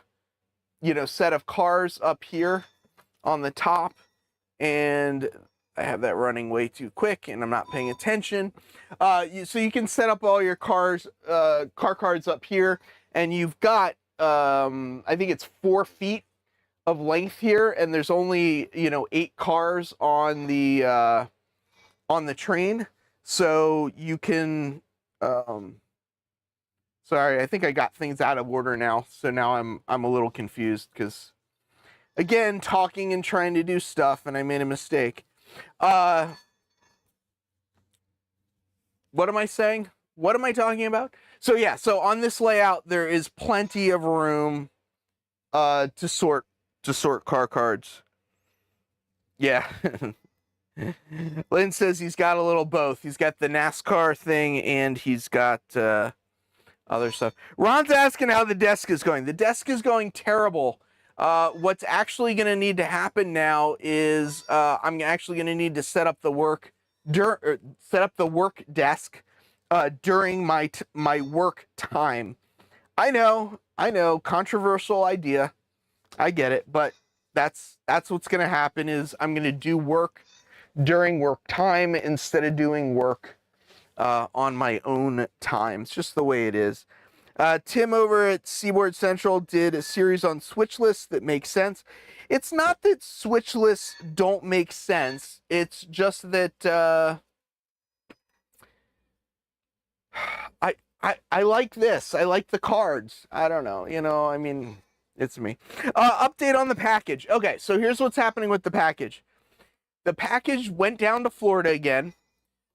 you know, set of cars up here on the top, and I have that running way too quick and I'm not paying attention. So you can set up all your car cards up here, and you've got, I think it's 4 feet of length here, and there's only, you know, 8 cars on the train. So you can, sorry, I think I got things out of order now. So now I'm a little confused, because again, talking and trying to do stuff, and I made a mistake. what am I saying? What am I talking about? So yeah, so on this layout, there is plenty of room to sort car cards. Yeah. Lynn says he's got a little both. He's got the NASCAR thing and he's got other stuff. Ron's asking how the desk is going. The desk is going terrible. What's actually going to need to happen now is I'm actually going to need to set up the work desk during my work time. I know, controversial idea. I get it, but that's what's going to happen is I'm going to do work during work time instead of doing work on my own time. It's just the way it is. Tim over at Seaboard Central did a series on switch lists that makes sense. It's not that switch lists don't make sense. It's just that I like this. I like the cards. I don't know. You know, I mean, it's me. Update on the package. Okay, so here's what's happening with the package. The package went down to Florida again.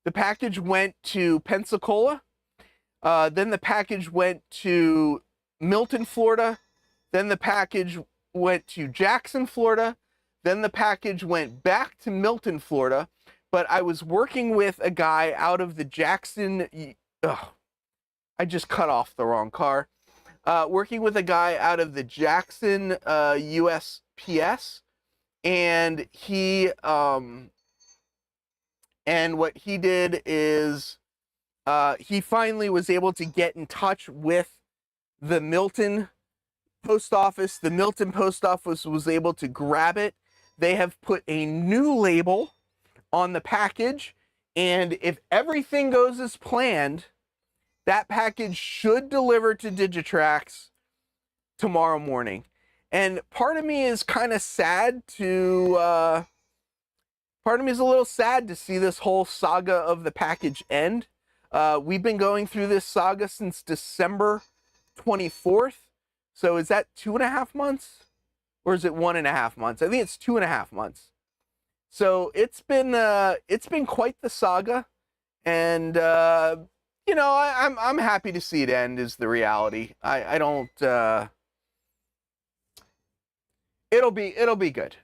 The package went to Pensacola. Then the package went to Milton, Florida. Then the package went to Jackson, Florida. Then the package went back to Milton, Florida. But I was working with a guy out of the Jackson... I just cut off the wrong car. Working with a guy out of the Jackson USPS. And he... and what he did is... he finally was able to get in touch with the Milton post office. The Milton post office was able to grab it. They have put a new label on the package, and if everything goes as planned, that package should deliver to Digitrax tomorrow morning. And part of me is kind of sad to... part of me is a little sad to see this whole saga of the package end. We've been going through this saga since December 24th. So is that 2.5 months? Or is it 1.5 months? I think it's 2.5 months. So it's been quite the saga. And, you know, I'm happy to see it end is the reality. I don't, it'll be good.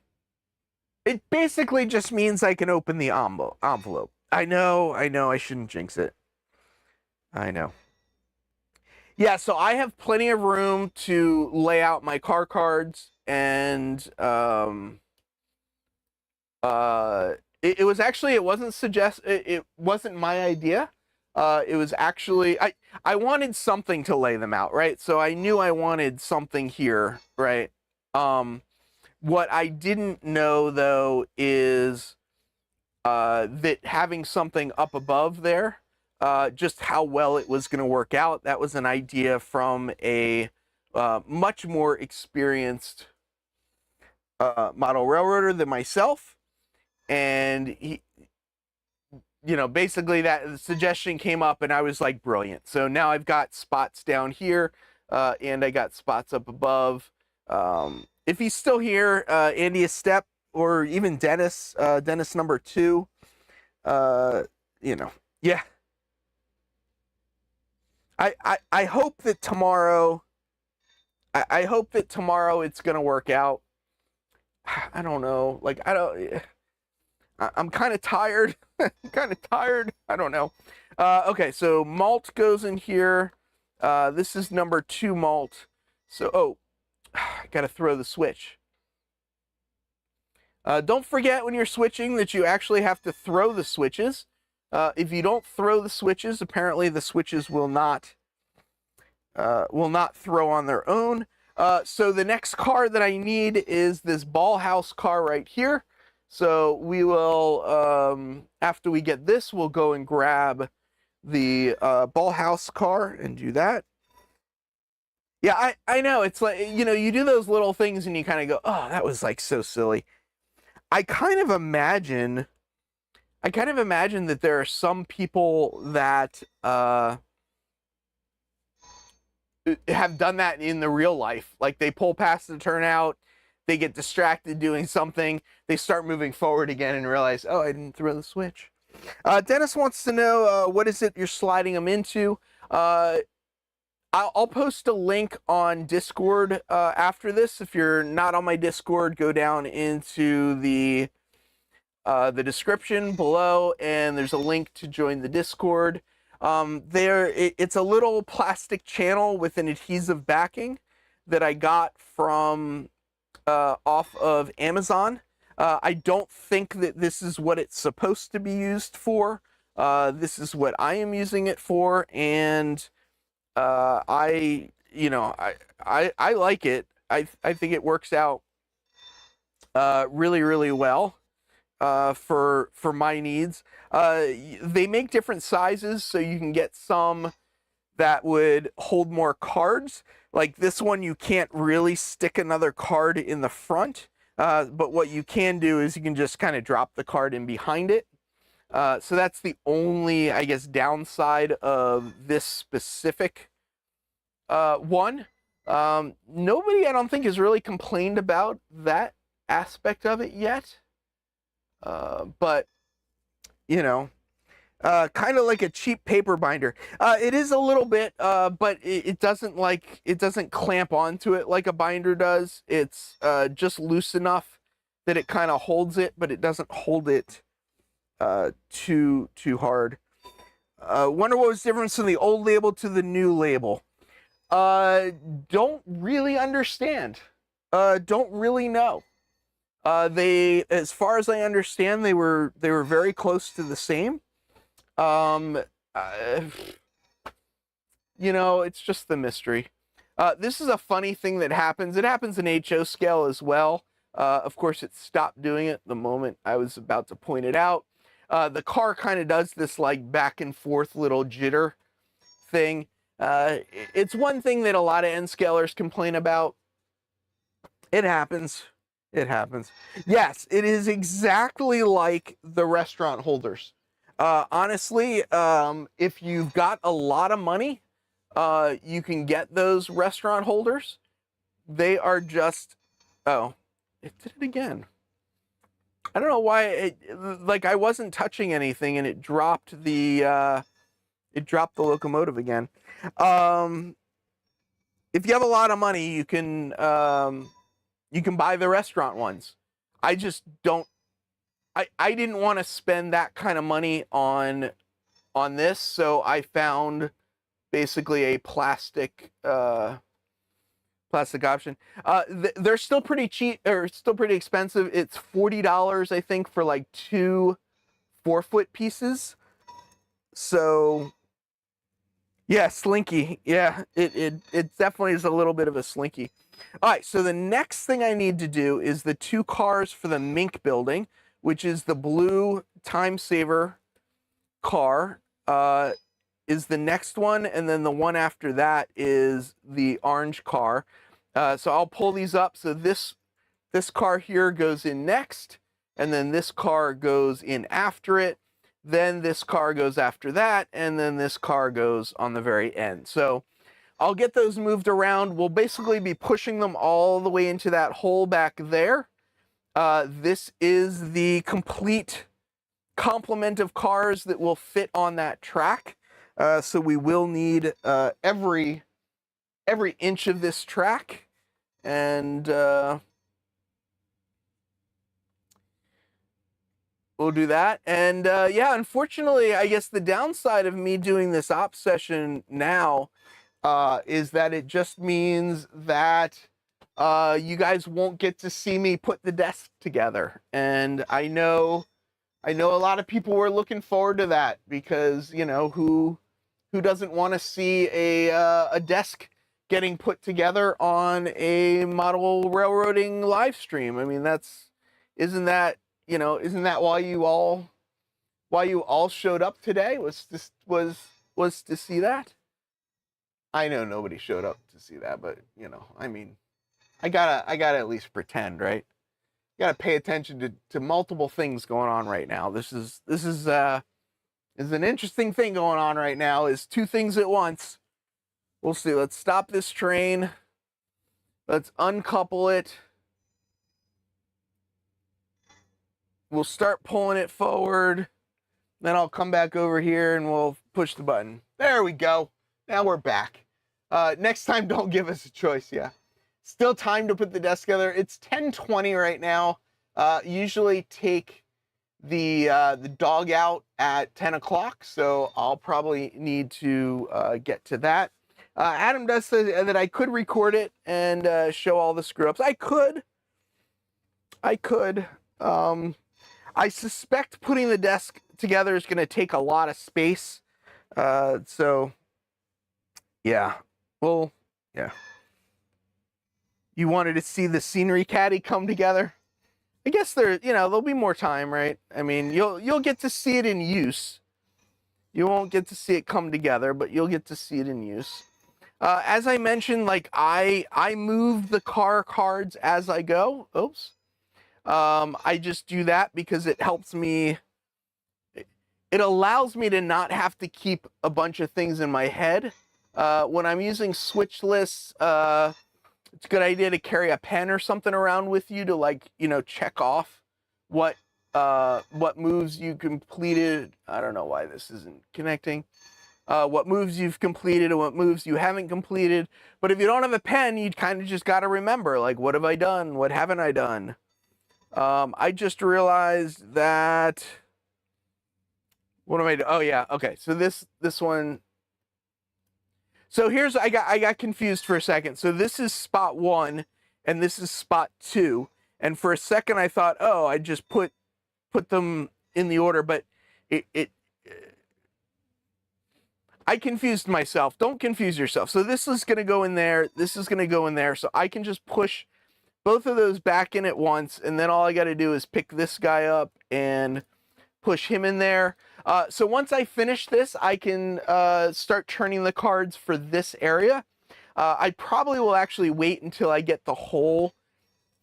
It basically just means I can open the envelope. I know, I shouldn't jinx it. I know. Yeah, so I have plenty of room to lay out my car cards, and it was actually, it wasn't my idea. It was actually, I wanted something to lay them out, right? So I knew I wanted something here, right? What I didn't know though is that having something up above there, just how well it was going to work out. That was an idea from a much more experienced model railroader than myself. And he, you know, basically that suggestion came up and I was like, brilliant. So now I've got spots down here and I got spots up above. If he's still here, Andy Estep or even Dennis, Dennis number 2, you know, yeah. I hope that tomorrow, I hope that tomorrow it's going to work out. I don't know. Like, I'm kind of tired. I don't know. Okay, so malt goes in here. This is number 2 malt. So, oh, I got to throw the switch. Don't forget when you're switching that you actually have to throw the switches. If you don't throw the switches, apparently the switches will not throw on their own. So the next car that I need is this ball house car right here. So we will, after we get this, we'll go and grab the ball house car and do that. Yeah, I know. It's like, you know, you do those little things and you kind of go, oh, that was like so silly. I kind of imagine that there are some people that have done that in the real life. Like they pull past the turnout, they get distracted doing something, they start moving forward again and realize, oh, I didn't throw the switch. Dennis wants to know what is it you're sliding them into. I'll post a link on Discord after this. If you're not on my Discord, go down into the description below, and there's a link to join the Discord. It's a little plastic channel with an adhesive backing that I got from off of Amazon. I don't think that this is what it's supposed to be used for. This is what I am using it for, and I like it. I think it works out really, really well for my needs. They make different sizes, so you can get some that would hold more cards. Like this one, you can't really stick another card in the front, but what you can do is you can just kind of drop the card in behind it. So that's the only, I guess, downside of this specific one. Nobody, I don't think, has really complained about that aspect of it yet. But, you know, kind of like a cheap paper binder. It is a little bit, but it doesn't clamp onto it like a binder does. It's just loose enough that it kind of holds it, but it doesn't hold it too hard. Wonder what was the difference from the old label to the new label. Don't really understand. Don't really know. As far as I understand, they were very close to the same. You know, it's just the mystery. This is a funny thing that happens. It happens in HO scale as well. Of course, it stopped doing it the moment I was about to point it out. The car kind of does this like back and forth little jitter thing. It's one thing that a lot of N-scalers complain about. It happens. It happens. Yes, it is exactly like the restaurant holders. Honestly, if you've got a lot of money, you can get those restaurant holders. They are just... Oh, it did it again. I don't know why like I wasn't touching anything and it dropped the locomotive again. If you have a lot of money, you can buy the restaurant ones. I just don't. I didn't want to spend that kind of money on this, so I found basically a plastic option. They're still pretty cheap, or still pretty expensive. It's $40, I think, for like 2 4-foot pieces. So yeah, slinky. Yeah, it definitely is a little bit of a slinky. All right, so the next thing I need to do is the 2 cars for the Mink building, which is the blue Time Saver car, is the next one, and then the one after that is the orange car. So I'll pull these up. So this car here goes in next, and then this car goes in after it. Then this car goes after that, and then this car goes on the very end. So I'll get those moved around. We'll basically be pushing them all the way into that hole back there. This is the complete complement of cars that will fit on that track. So we will need every inch of this track, and we'll do that. And yeah, unfortunately, I guess the downside of me doing this op session now is that it just means that you guys won't get to see me put the desk together. And I know a lot of people were looking forward to that, because, you know, who doesn't want to see a desk getting put together on a model railroading live stream? I mean, isn't that why you all showed up today, was to see that? I know nobody showed up to see that, but, you know, I mean, I gotta at least pretend, right? You gotta pay attention to multiple things going on right now. This is an interesting thing going on right now. Is 2 things at once. We'll see. Let's stop this train. Let's uncouple it. We'll start pulling it forward. Then I'll come back over here and we'll push the button. There we go. Now we're back. Next time, don't give us a choice. Yeah. Still time to put the desk together. It's 10:20 right now. Usually take the dog out at 10 o'clock, so I'll probably need to get to that. Adam does say that I could record it and show all the screw ups. I could. I suspect putting the desk together is going to take a lot of space. So, yeah. Well, yeah. You wanted to see the scenery caddy come together? I guess there'll be more time, right? I mean, you'll get to see it in use. You won't get to see it come together, but you'll get to see it in use. As I mentioned, like I move the car cards as I go. Oops. I just do that because it helps me. It allows me to not have to keep a bunch of things in my head. When I'm using switch lists, it's a good idea to carry a pen or something around with you to check off what moves you completed. I don't know why this isn't connecting. What moves you've completed and what moves you haven't completed. But if you don't have a pen, you kind of just got to remember, like, what have I done? What haven't I done? I just realized that, what am I doing? Oh yeah, okay. So this one. So here's, I got confused for a second. So this is spot 1 and this is spot 2. And for a second I thought, oh, I just put them in the order, but I confused myself. Don't confuse yourself. So this is going to go in there. This is going to go in there. So I can just push both of those back in at once. And then all I got to do is pick this guy up and push him in there. So once I finish this, I can start turning the cards for this area. I probably will actually wait until I get the whole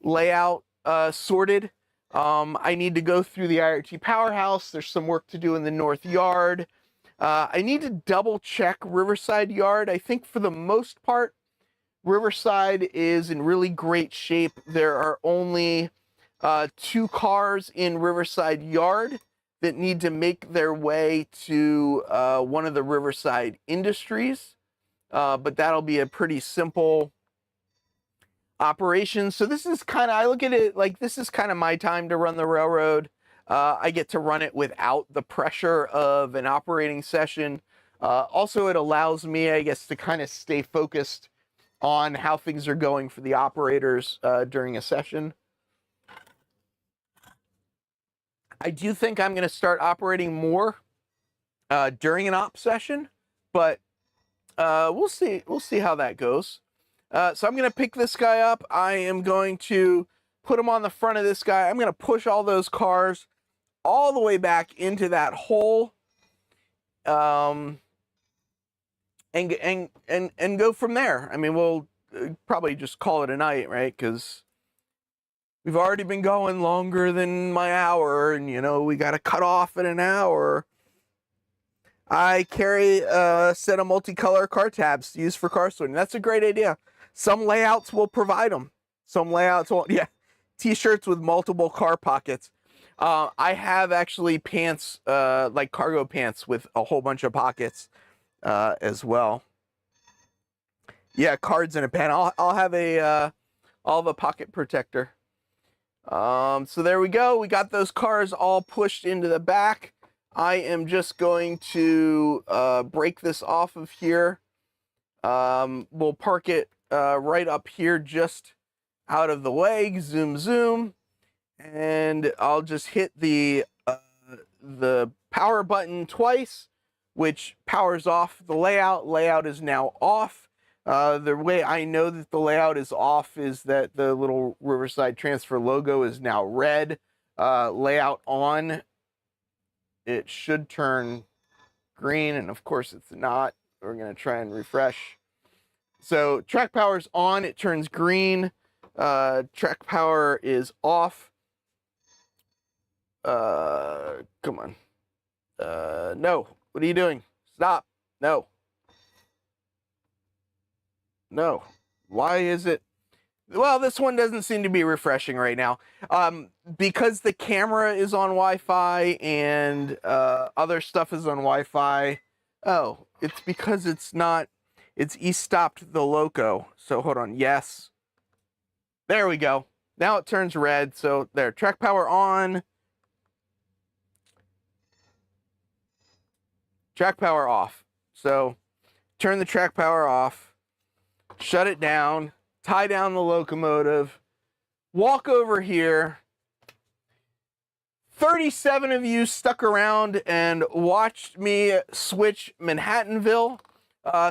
layout sorted. I need to go through the IRT powerhouse. There's some work to do in the north yard. I need to double check Riverside Yard. I think for the most part, Riverside is in really great shape. There are only 2 cars in Riverside Yard that need to make their way to one of the Riverside industries. But that'll be a pretty simple operation. So this is kind of, I look at it like this is kind of my time to run the railroad. I get to run it without the pressure of an operating session. Also, it allows me, I guess, to kind of stay focused on how things are going for the operators during a session. I do think I'm going to start operating more during an op session, but we'll see. We'll see how that goes. So I'm going to pick this guy up. I am going to put him on the front of this guy. I'm going to push all those cars all the way back into that hole, and go from there. I mean, we'll probably just call it a night, right? Because we've already been going longer than my hour, and we got to cut off at an hour. I carry a set of multicolor car tabs to use for car sorting. That's a great idea. Some layouts will provide them. Some layouts won't. Yeah, t-shirts with multiple car pockets. I have actually pants, like cargo pants with a whole bunch of pockets as well. Yeah, cards and a pen. I'll have a pocket protector. So there we go. We got those cars all pushed into the back. I am just going to break this off of here. We'll park it right up here, just out of the way. Zoom, zoom. And I'll just hit the power button twice, which powers off the layout. Layout is now off. The way I know that the layout is off is that the little Riverside Transfer logo is now red. Layout on, it should turn green, and of course it's not. We're going to try and refresh. So track power is on, it turns green. Track power is off. Come on. No. What are you doing? Stop. No. No. Why is it Well, this one doesn't seem to be refreshing right now. Because the camera is on Wi-Fi and other stuff is on Wi-Fi. Oh, it's because it's e-stopped the loco. So hold on, yes. There we go. Now it turns red, so there, track power on. Track power off. So turn the track power off, shut it down, tie down the locomotive, walk over here. 37 of you stuck around and watched me switch Manhattanville.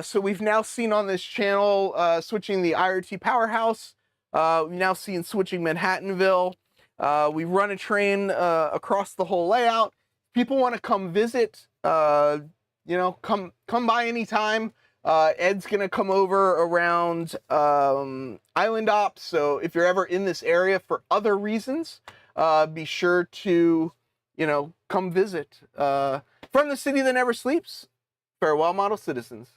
So we've now seen on this channel switching the IRT powerhouse. We've now seen switching Manhattanville. We run a train across the whole layout. People want to come visit, you know, come by anytime. Ed's gonna come over around Island Ops, so if you're ever in this area for other reasons, be sure to, you know, come visit. From the city that never sleeps, farewell, model citizens.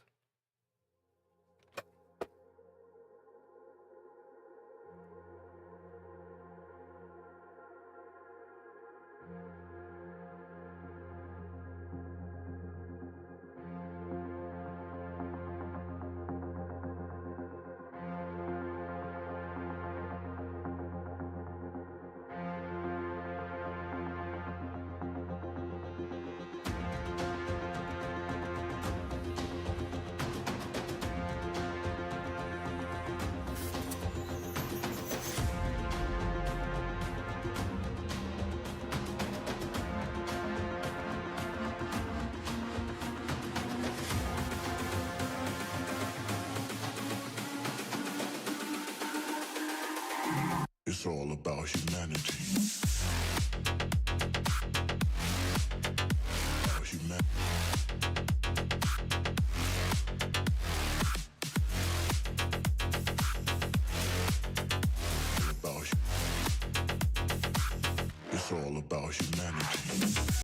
It's all about humanity. It's all about humanity.